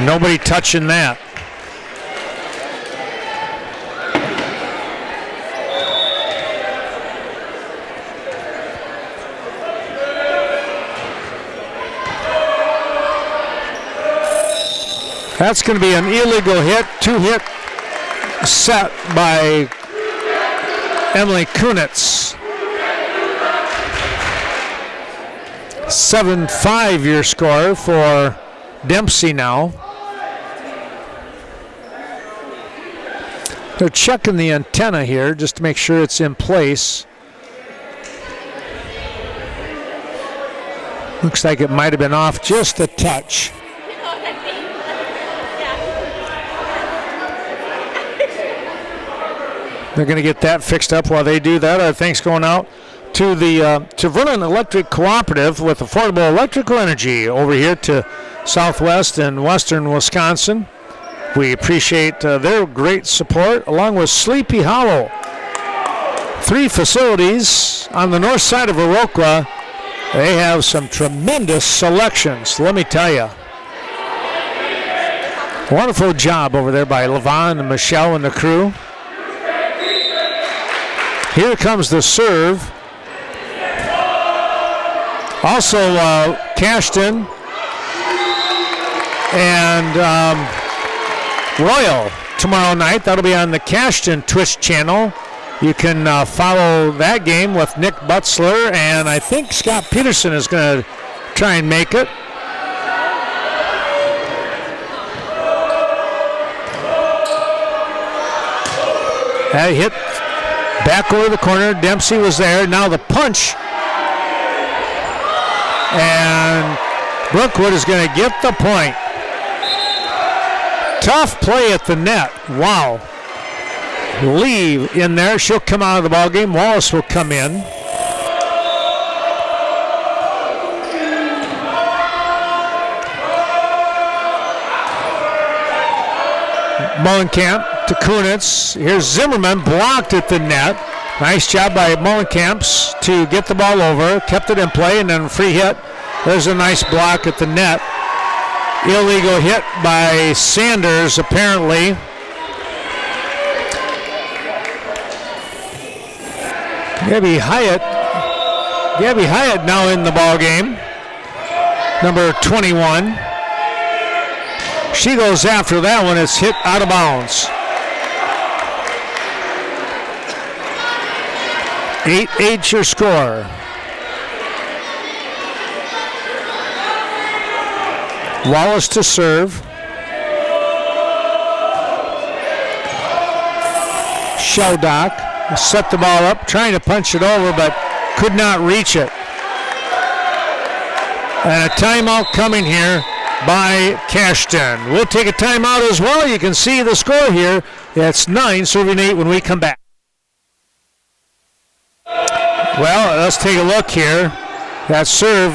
S1: Nobody touching that. That's going to be an illegal hit, 2-hit set by Emily Kunitz. 7-5 your score for Dempsey now. They're checking the antenna here just to make sure it's in place. Looks like it might have been off just a touch. They're going to get that fixed up while they do that. Our thanks going out to the to Vernon Electric Cooperative with affordable electrical energy over here to Southwest and Western Wisconsin. We appreciate their great support, along with Sleepy Hollow. 3 facilities on the north side of Viroqua. They have some tremendous selections, let me tell you. Wonderful job over there by Levon and Michelle and the crew. Here comes the serve. Also, Cashton and Royal tomorrow night. That'll be on the Cashton Twitch channel. You can follow that game with Nick Butzler, and I think Scott Peterson is going to try and make it. That hit back over the corner. Dempsey was there. Now the punch. And Brookwood is going to get the point. Tough play at the net. Wow. Lee in there. She'll come out of the ball game. Wallace will come in. Mullenkamp to Kunitz. Here's Zimmerman, blocked at the net. Nice job by Mullenkamp to get the ball over. Kept it in play, and then free hit. There's a nice block at the net. Illegal hit by Sanders, apparently. Gabby Hyatt now in the ball game. Number 21. She goes after that one. It's hit out of bounds. 8-8 your score. Wallace to serve. Sheldock set the ball up, trying to punch it over, but could not reach it. And a timeout coming here by Cashton. We'll take a timeout as well. You can see the score here. It's 9 serving 8 when we come back. Well, let's take a look here. That serve,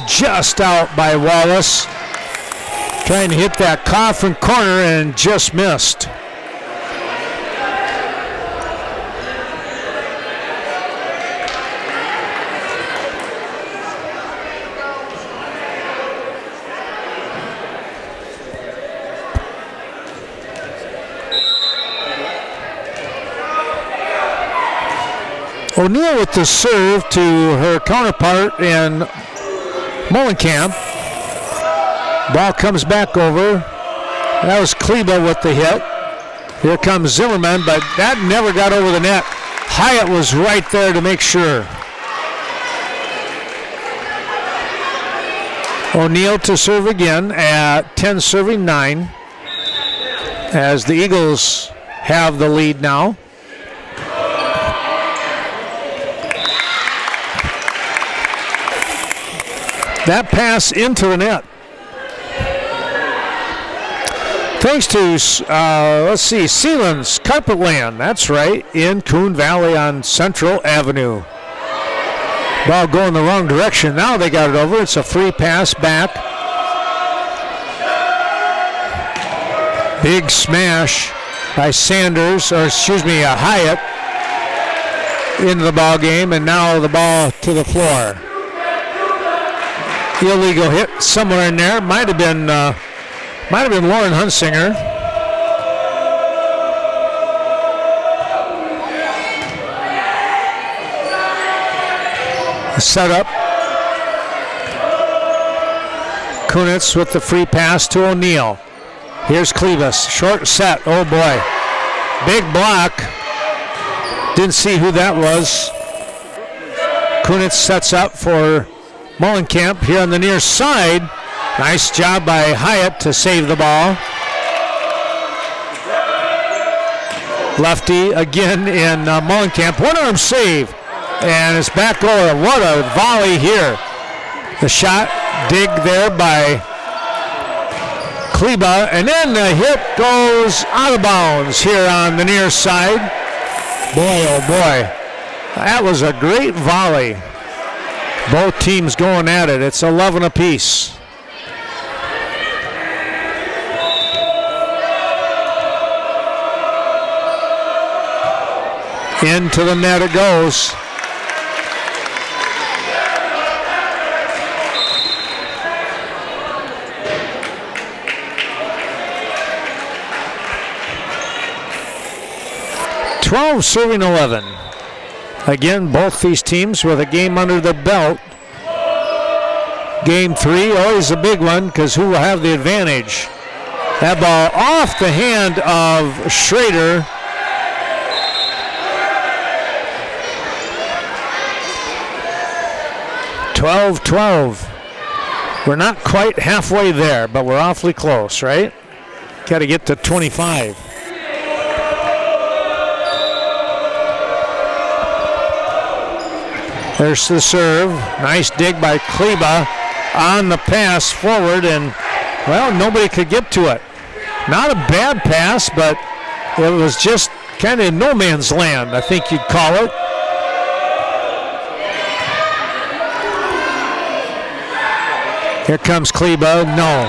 S1: just out by Wallace. Trying to hit that coffin corner and just missed. O'Neill with the serve to her counterpart in Mullenkamp. Ball comes back over. That was Kleba with the hit. Here comes Zimmerman, but that never got over the net. Hyatt was right there to make sure. O'Neill to serve again at 10 serving 9 as the Eagles have the lead now. That pass into the net. Thanks to, Sealands Carpetland. That's right, in Coon Valley on Central Avenue. Ball going the wrong direction. Now they got it over. It's a free pass back. Big smash by Hyatt into the ball game, and now the ball to the floor. Illegal hit somewhere in there. Might have been Lauren Hunsinger. Set up. Kunitz with the free pass to O'Neill. Here's Klebus. Short set. Oh boy. Big block. Didn't see who that was. Kunitz sets up for Mullenkamp here on the near side. Nice job by Hyatt to save the ball. Lefty again in Mullenkamp. One arm save. And it's back over. What a volley here. The shot dig there by Kleba. And then the hit goes out of bounds here on the near side. Boy, oh boy. That was a great volley. Both teams going at it. It's 11 apiece. Into the net it goes. (12 serving 11). Again, both these teams with a game under their belt. Game 3, always a big one because who will have the advantage? That ball off the hand of Schrader. (12-12). We're not quite halfway there, but we're awfully close, right? Got to get to 25. There's the serve. Nice dig by Kleba on the pass forward, and, well, nobody could get to it. Not a bad pass, but it was just kind of no man's land, I think you'd call it. Here comes Kleba. No.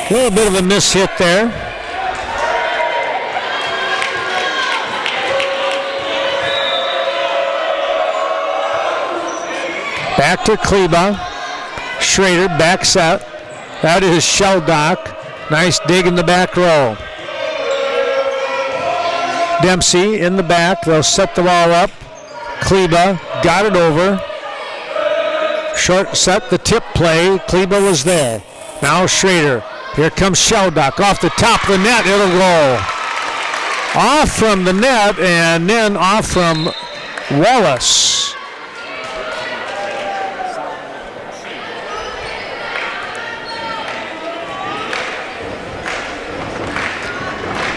S1: A little bit of a miss hit there. Back to Kleba. Schrader back set. That is Sheldock. Nice dig in the back row. Dempsey in the back. They'll set the ball up. Kleba got it over. Short set, the tip play. Kleba was there. Now Schrader Here comes Sheldock off the top of the net. It'll go off from the net and then off from Wallace.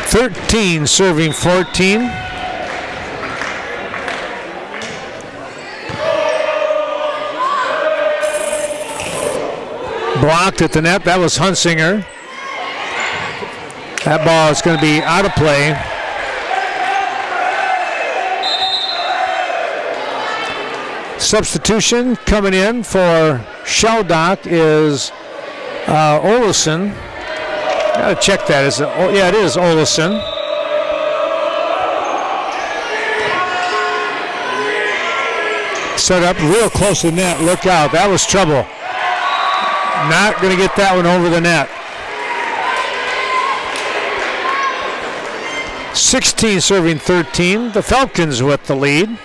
S1: (13) serving 14. Blocked at the net. That was Hunsinger. That ball is going to be out of play. Substitution coming in for Sheldock is Olesen. Gotta check that. Yeah, it is Olesen. Set up real close to the net. Look out. That was trouble. Not going to get that one over the net. 16 serving 13. The Falcons with the lead.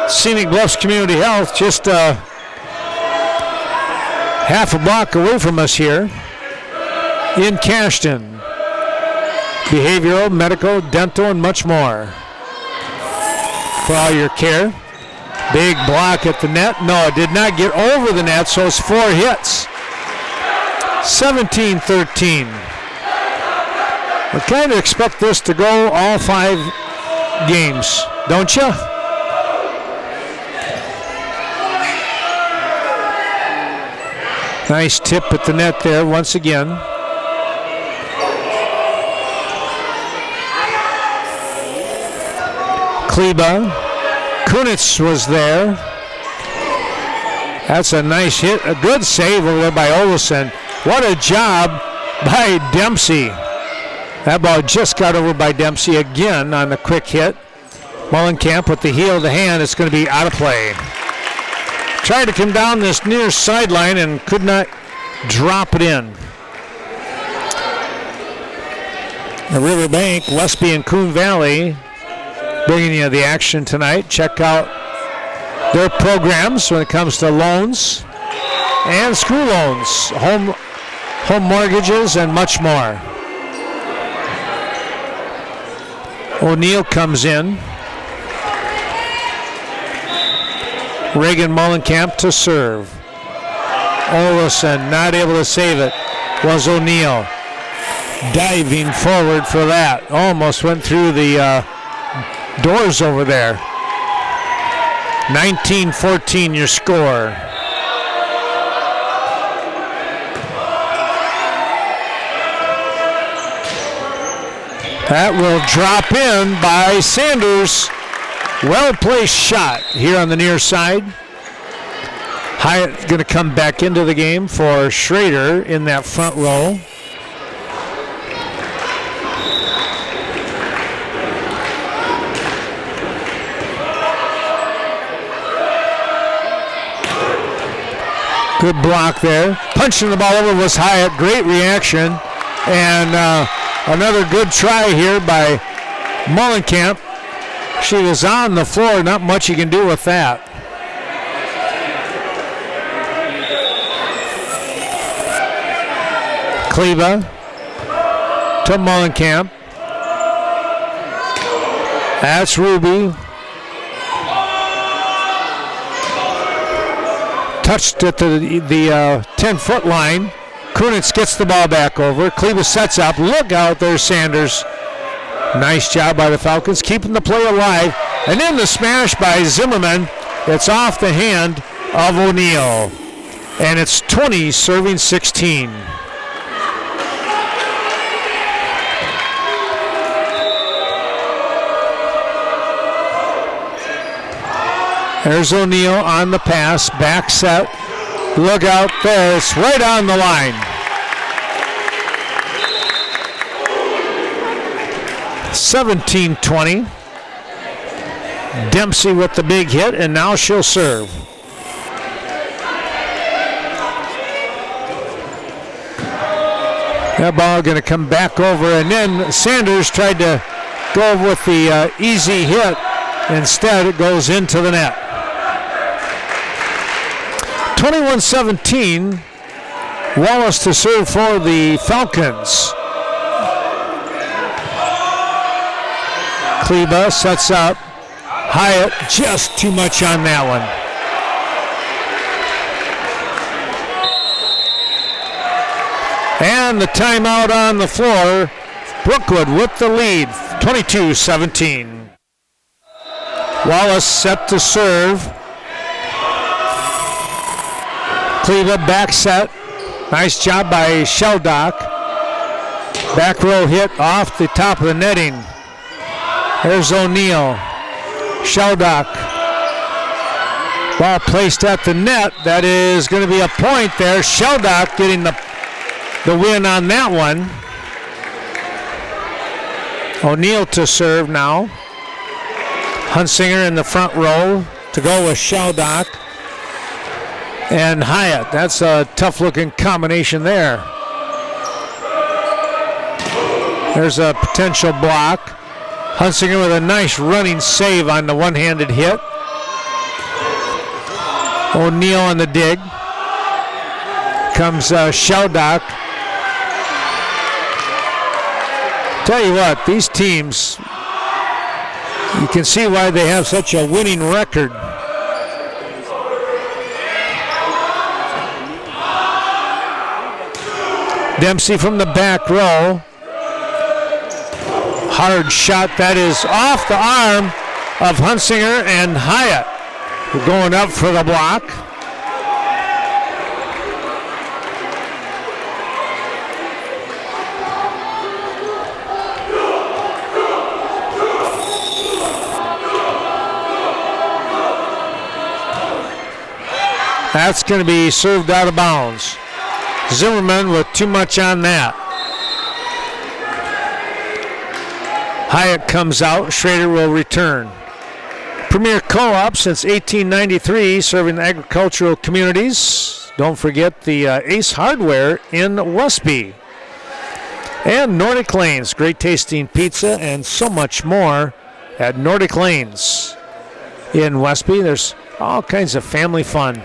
S1: Scenic Bluffs Community Health just half a block away from us here in Cashton. Behavioral, medical, dental, and much more for all your care. Big block at the net. No, it did not get over the net, so it's 4 hits. 17-13. I kind of expect this to go all 5 games, don't you? Nice tip at the net there once again. Kleba. Kunitz was there. That's a nice hit. A good save over there by Olesen. What a job by Dempsey. That ball just got over by Dempsey again on the quick hit. Mullenkamp with the heel of the hand. It's going to be out of play. Tried to come down this near sideline and could not drop it in. The Riverbank, Westby, and Coon Valley bringing you the action tonight. Check out their programs when it comes to loans and school loans, home mortgages, and much more. O'Neill comes in. Reagan Mullenkamp to serve. Olesen not able to save it. Was O'Neill. Diving forward for that. Almost went through the doors over there. 19-14 your score. That will drop in by Sanders. Well-placed shot here on the near side. Hyatt going to come back into the game for Schrader in that front row. Good block there. Punching the ball over was Hyatt. Great reaction. And another good try here by Mullenkamp. She was on the floor. Not much you can do with that. Kleba to Mullenkamp. That's Ruby. Touched at the 10-foot line. Kunitz gets the ball back over. Kleba sets up. Look out there, Sanders. Nice job by the Falcons, keeping the play alive. And then the smash by Zimmerman. It's off the hand of O'Neill. And it's 20 serving 16. There's O'Neill on the pass, back set. Look out there, it's right on the line. 17-20. Dempsey with the big hit, and now she'll serve. That ball going to come back over, and then Sanders tried to go with the easy hit. Instead, it goes into the net. 21-17, Wallace to serve for the Falcons. Kleba sets up. Hyatt just too much on that one. And the timeout on the floor. Brookwood with the lead, 22-17. Wallace set to serve. Kleba back set. Nice job by Sheldock. Back row hit off the top of the netting. There's O'Neill. Sheldock. Ball placed at the net. That is going to be a point there. Sheldock getting the win on that one. O'Neill to serve now. Hunsinger in the front row to go with Sheldock. And Hyatt. That's a tough-looking combination there. There's a potential block. Hunsinger with a nice running save on the one-handed hit. O'Neill on the dig. Comes Sheldock. Tell you what, these teams, you can see why they have such a winning record. Dempsey from the back row. Hard shot, that is off the arm of Hunsinger, and Hyatt going up for the block. That's going to be served out of bounds. Zimmerman with too much on that. Hyatt comes out. Schrader will return. Premier Co-op since 1893, serving agricultural communities. Don't forget the Ace Hardware in Westby. And Nordic Lanes, great tasting pizza and so much more at Nordic Lanes in Westby. There's all kinds of family fun.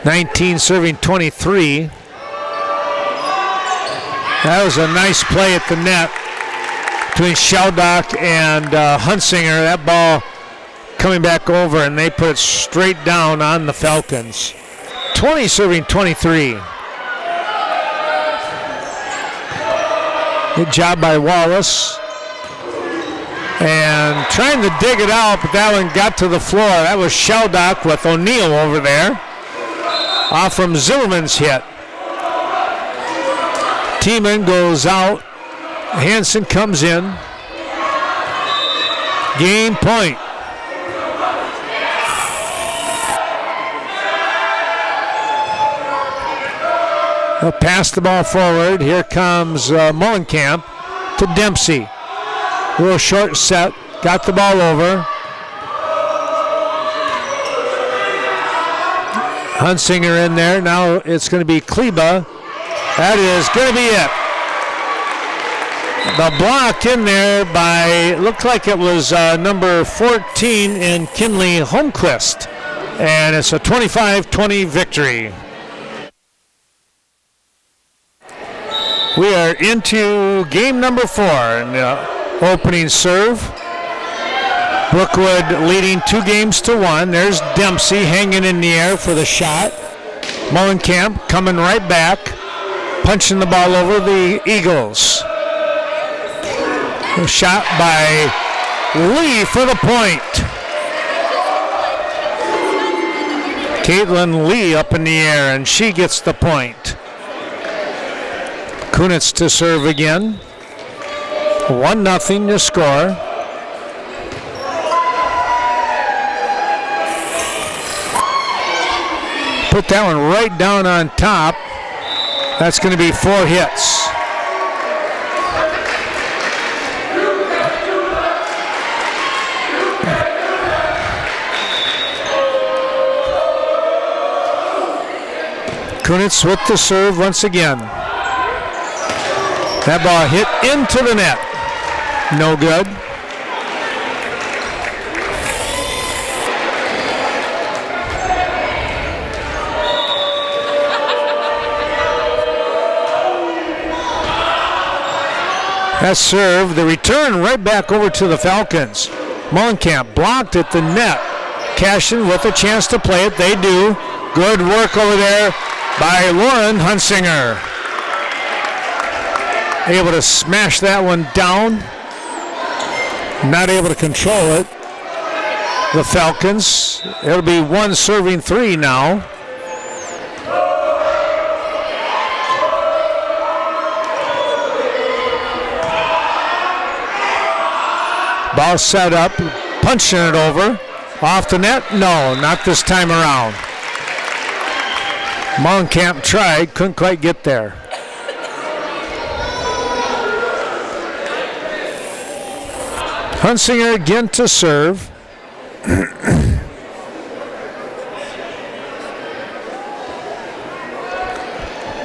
S1: (19 serving 23). That was a nice play at the net between Sheldock and Hunsinger. That ball coming back over, and they put it straight down on the Falcons. 20 serving 23. Good job by Wallace. And trying to dig it out, but that one got to the floor. That was Sheldock with O'Neill over there. Off from Zimmerman's hit. Tiemann goes out. Hansen comes in. Game point. They'll pass the ball forward. Here comes Mullenkamp to Dempsey. A little short set. Got the ball over. Hunsinger in there. Now it's going to be Kleba. That is going to be it. The block in there by, looked like it was number 14 in Kinley Holmquist. And it's a 25-20 victory. We are into game number 4. And opening serve. Brookwood leading 2-1. There's Dempsey hanging in the air for the shot. Mullenkamp coming right back, punching the ball over the Eagles. A shot by Lee for the point. Caitlin Lee up in the air, and she gets the point. Kunitz to serve again. 1-0 to score. Put that one right down on top. That's going to be 4 hits. Kunitz with the serve once again. That ball hit into the net. No good. That serve, the return right back over to the Falcons. Mullenkamp blocked at the net. Cashton with a chance to play it. They do. Good work over there by Lauren Hunsinger. Able to smash that one down. Not able to control it. The Falcons. It'll be 1 serving 3 now. Ball set up, punching it over. Off the net? No, not this time around. Mullenkamp tried, couldn't quite get there. Hunsinger again to serve.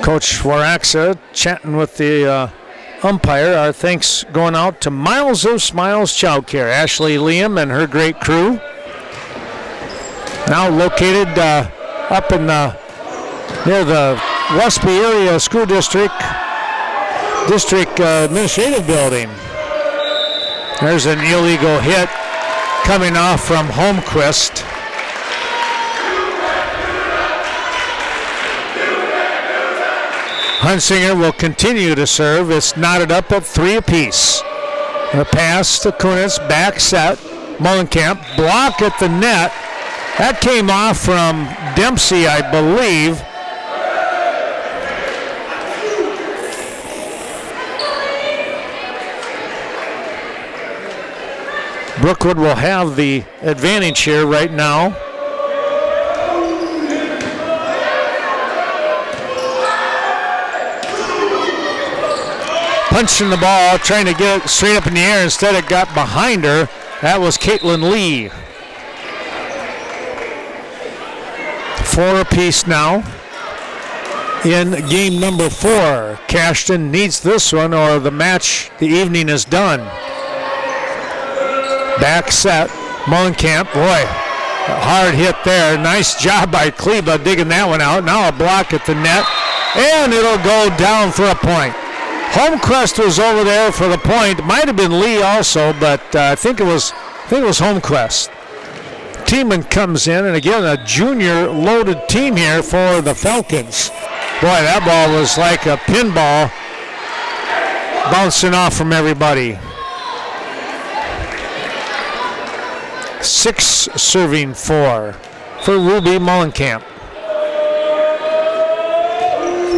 S1: Coach Waraxa chatting with the umpire. Our thanks going out to Miles of Smiles Childcare, Ashley Liam and her great crew. Now located up in near the Westby Area School District Administrative Building. There's an illegal hit coming off from Holmquist. Hunsinger will continue to serve. It's knotted up at 3 apiece. The pass to Kunitz, back set. Mullenkamp, block at the net. That came off from Dempsey, I believe. Brookwood will have the advantage here right now. Punching the ball, trying to get it straight up in the air. Instead, it got behind her. That was Caitlin Lee. 4 apiece now in game number 4. Cashton needs this one or the match, the evening is done. Back set, Mullenkamp, boy, a hard hit there. Nice job by Kleba digging that one out. Now a block at the net, and it'll go down for a point. Holmquist was over there for the point. Might have been Lee also, but I think it was Holmquist. Tiemann comes in, and again, a junior loaded team here for the Falcons. Boy, that ball was like a pinball bouncing off from everybody. 6 serving 4 for Ruby Mullenkamp.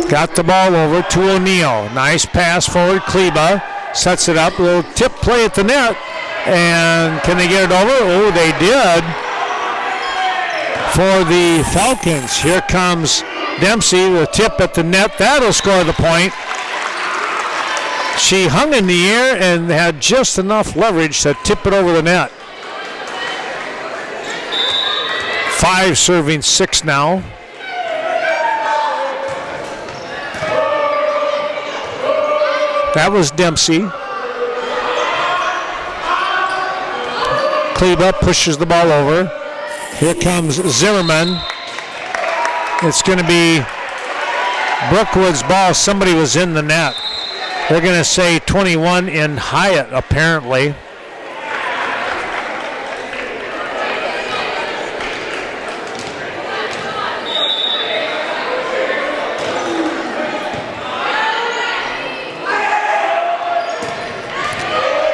S1: Got the ball over to O'Neill. Nice pass forward. Kleba sets it up. A little tip play at the net. And can they get it over? Oh, they did. For the Falcons, here comes Dempsey with a tip at the net. That'll score the point. She hung in the air and had just enough leverage to tip it over the net. 5 serving 6 now. That was Dempsey. Kleba pushes the ball over. Here comes Zimmerman. It's going to be Brookwood's ball. Somebody was in the net. They're going to say 21 in Hyatt, apparently.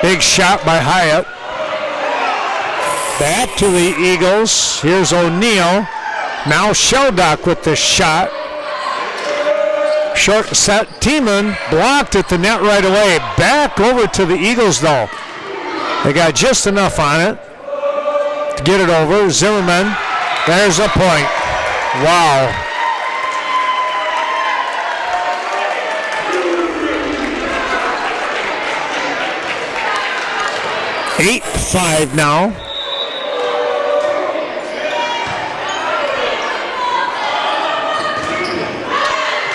S1: Big shot by Hyatt. Back to the Eagles. Here's O'Neill. Now Sheldock with the shot. Short set. Tiemann blocked at the net right away. Back over to the Eagles, though. They got just enough on it to get it over. Zimmerman. There's a point. Wow. Eight 5 now.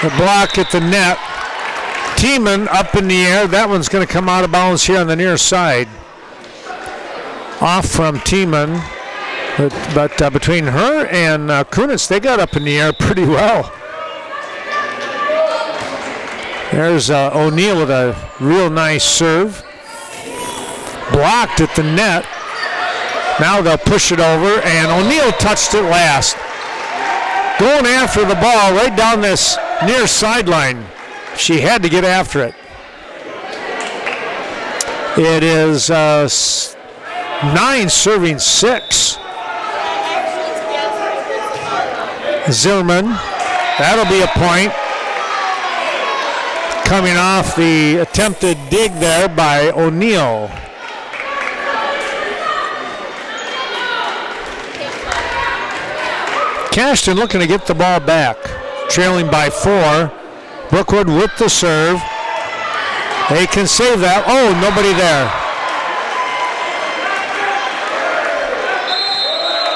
S1: The block at the net. Tiemann up in the air. That one's going to come out of bounds here on the near side. Off from Tiemann. But between her and Kunitz, they got up in the air pretty well. There's O'Neill with a real nice serve. Blocked at the net. Now they'll push it over, and O'Neill touched it last. Going after the ball right down this near sideline. She had to get after it. It is 9 serving 6. Zimmerman, that'll be a point. Coming off the attempted dig there by O'Neill. Cashton looking to get the ball back. Trailing by 4. Brookwood with the serve. They can save that. Oh, nobody there.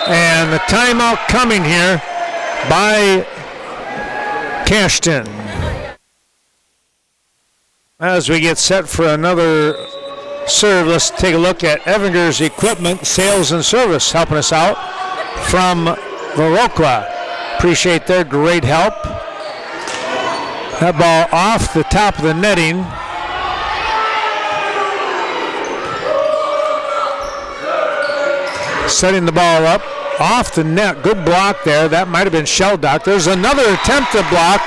S1: And the timeout coming here by Cashton. As we get set for another serve, let's take a look at Evinger's Equipment Sales and Service helping us out from Viroqua. Appreciate their great help. That ball off the top of the netting. Setting the ball up off the net. Good block there. That might have been Sheldock. There's another attempted block.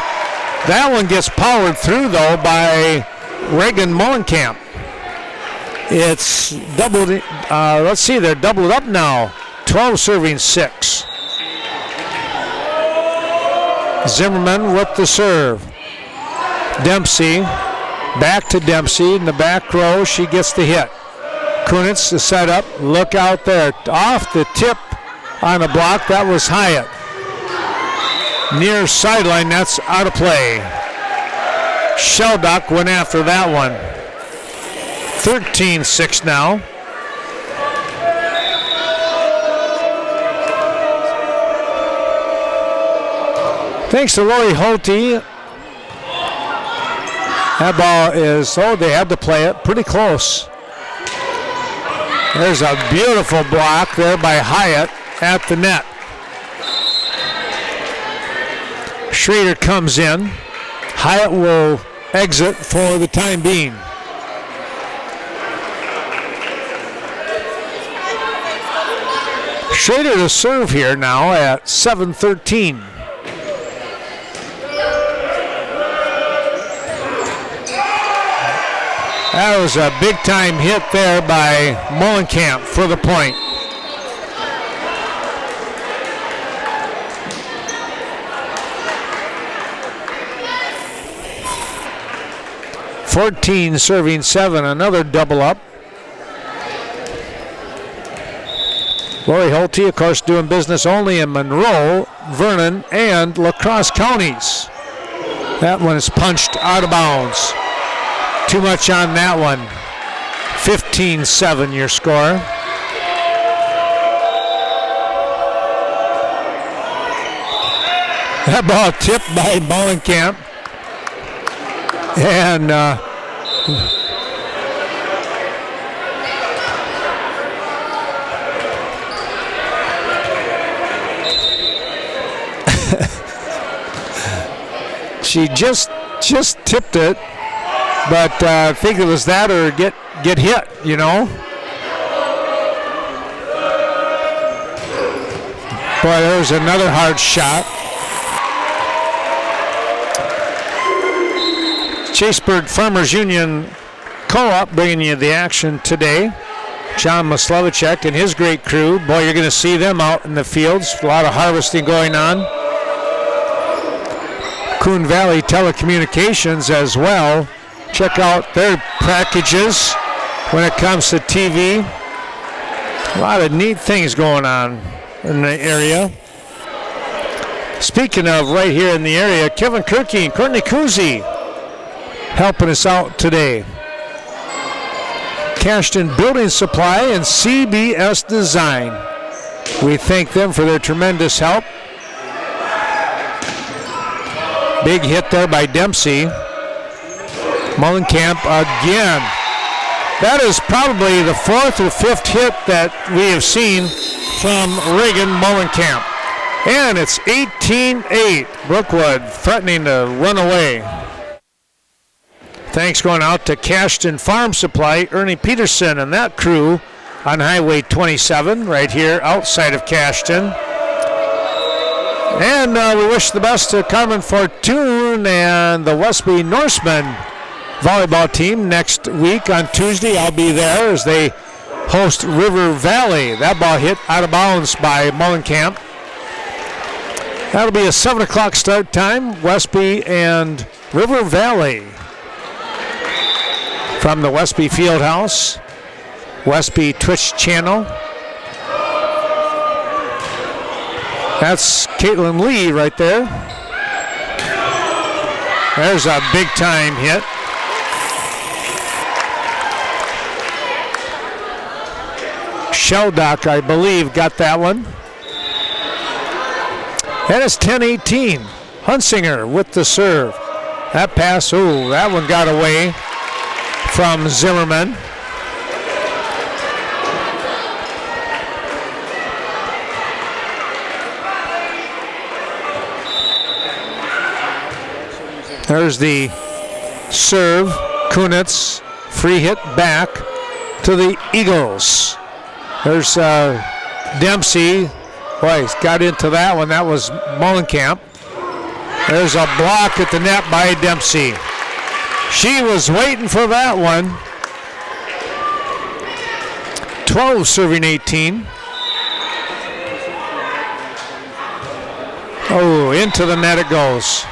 S1: That one gets powered through, though, by Reagan Mullenkamp. It's doubled. Let's see, they're doubled up now. 12 serving 6. Zimmerman with the serve. Dempsey. Back to Dempsey in the back row. She gets the hit. Kunitz to set up. Look out there. Off the tip on a block. That was Hyatt. Near sideline. That's out of play. Sheldock went after that one. 13-6 now. Thanks to Lori Holte. That ball is, they had to play it pretty close. There's a beautiful block there by Hyatt at the net. Schrader comes in. Hyatt will exit for the time being. Schrader to serve here now at 7-13. That was a big-time hit there by Mullenkamp for the point. (14 serving 7), another double up. Lori Holte, of course, doing business only in Monroe, Vernon, and La Crosse counties. That one is punched out of bounds. Too much on that one. 15-7 your score. That ball tipped by Mullenkamp. And she just tipped it. But I think it was that or get hit, you know. Boy, there's another hard shot. Chaseburg Farmers Union Co-op bringing you the action today. John Maslevicek and his great crew. Boy, you're going to see them out in the fields. A lot of harvesting going on. Coon Valley Telecommunications as well. Check out their packages when it comes to TV. A lot of neat things going on in the area. Speaking of right here in the area, Kevin Kirky and Courtney Kuzi helping us out today. Cashton Building Supply and CBS Design. We thank them for their tremendous help. Big hit there by Dempsey. Mullenkamp again. That is probably the 4th or 5th hit that we have seen from Reagan Mullenkamp. And it's 18-8. Brookwood threatening to run away. Thanks going out to Cashton Farm Supply, Ernie Peterson and that crew on Highway 27 right here outside of Cashton. And we wish the best to Carmen Fortune and the Westby Norsemen volleyball team next week on Tuesday. I'll be there as they host River Valley. That ball hit out of bounds by Mullenkamp. That'll be a 7 o'clock start time, Westby and River Valley. From the Westby Fieldhouse, Westby Twitch channel. That's Caitlin Lee right there. There's a big time hit. Sheldock, I believe, got that one. And it's 10-18. Hunsinger with the serve. That pass, ooh, that one got away from Zimmerman. There's the serve. Kunitz, free hit back to the Eagles. There's Dempsey. Boy, he's got into that one. That was Mullenkamp. There's a block at the net by Dempsey. She was waiting for that one. 12 serving 18. Oh, into the net it goes.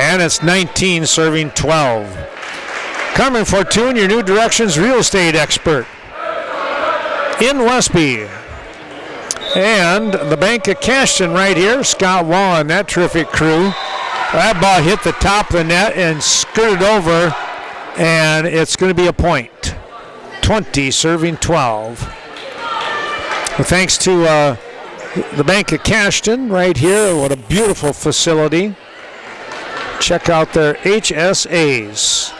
S1: And it's 19 serving 12. Carmen Fortune, your New Directions real estate expert in Westby. And the Bank of Cashton right here, Scott Wall and that terrific crew. That ball hit the top of the net and skirted over, and it's going to be a point. 20 serving 12. Well, thanks to the Bank of Cashton right here. What a beautiful facility. Check out their HSAs.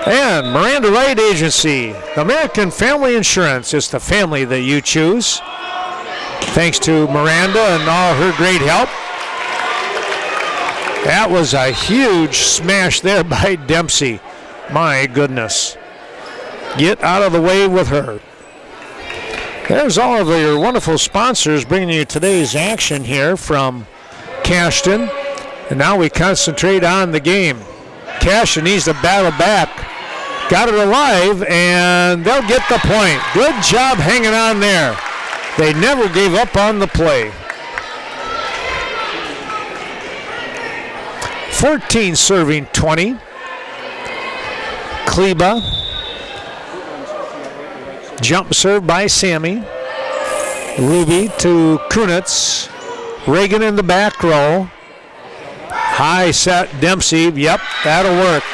S1: And Miranda Wright Agency, American Family Insurance. It's the family that you choose. Thanks to Miranda and all her great help. That was a huge smash there by Dempsey. My goodness. Get out of the way with her. There's all of your wonderful sponsors bringing you today's action here from Cashton. And now we concentrate on the game. Cashton needs to battle back. Got it alive, and they'll get the point. Good job hanging on there. They never gave up on the play. 14 serving 20. Kleba. Jump serve by Sammy. Ruby to Kunitz. Reagan in the back row. High set Dempsey. Yep, that'll work.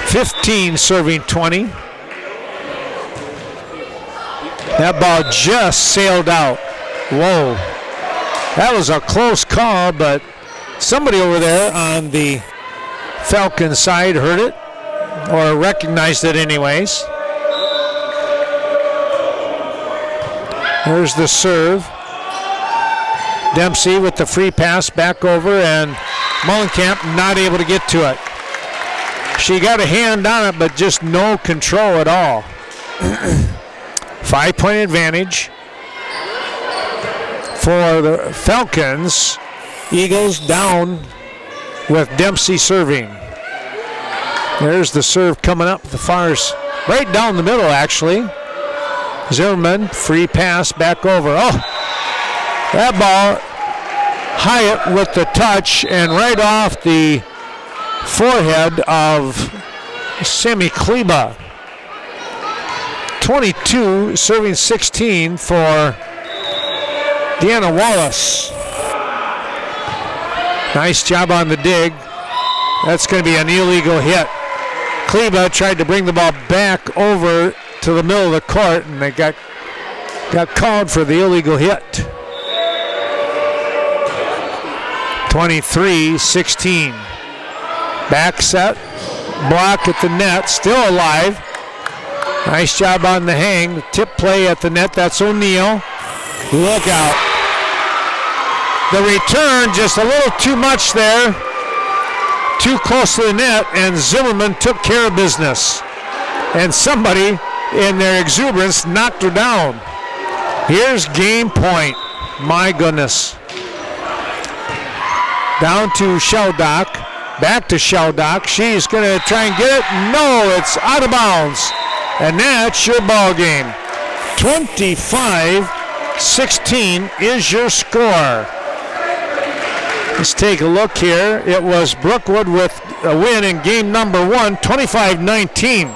S1: (15 serving 20). That ball just sailed out. Whoa. That was a close call, but somebody over there on the Falcon side heard it or recognized it anyways. There's the serve. Dempsey with the free pass back over, and Mullenkamp not able to get to it. She got a hand on it, but just no control at all. 5-point advantage for the Falcons. Eagles down with Dempsey serving. There's the serve coming up the fars, right down the middle actually. Zimmerman, free pass back over. Oh, that ball, Hyatt with the touch and right off the forehead of Sammy Kleba. 22 serving 16 for Deanna Wallace. Nice job on the dig. That's going to be an illegal hit. Kleba tried to bring the ball back over to the middle of the court, and they got called for the illegal hit. 23-16. Back set, block at the net, still alive. Nice job on the hang. Tip play at the net, that's O'Neill. Look out. The return just a little too much there. Too close to the net, and Zimmerman took care of business. And somebody, in their exuberance, knocked her down. Here's game point. My goodness. Down to Sheldock. Back to Sheldock. She's going to try and get it. No, it's out of bounds. And that's your ball game. 25-16 is your score. Let's take a look here. It was Brookwood with a win in game number 1, 25-19.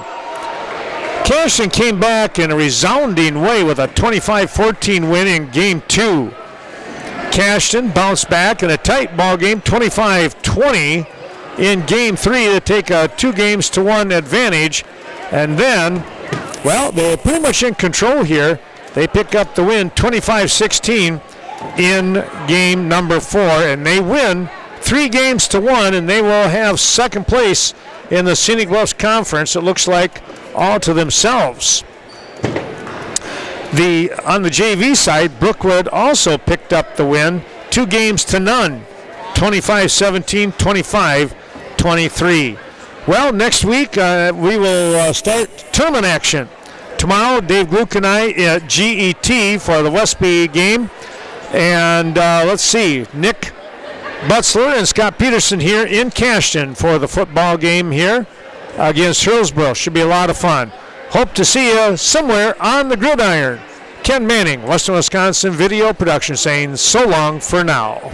S1: Cashton came back in a resounding way with a 25-14 win in game 2. Cashton bounced back in a tight ball game, 25-20 in game 3 to take a 2-1 advantage. And then, well, they're pretty much in control here. They pick up the win, 25-16 in game number 4, and they win 3-1, and they will have second place in the Scenic Bluffs Conference, it looks like, all to themselves. On the JV side, Brookwood also picked up the win, 2-0, 25-17, 25-23. Well, next week we will start tournament action. Tomorrow, Dave Gluck and I at GET for the Westby game. And let's see, Nick Butzler and Scott Peterson here in Cashton for the football game here against Hillsborough. Should be a lot of fun. Hope to see you somewhere on the gridiron. Ken Manning, Western Wisconsin Video Production, saying so long for now.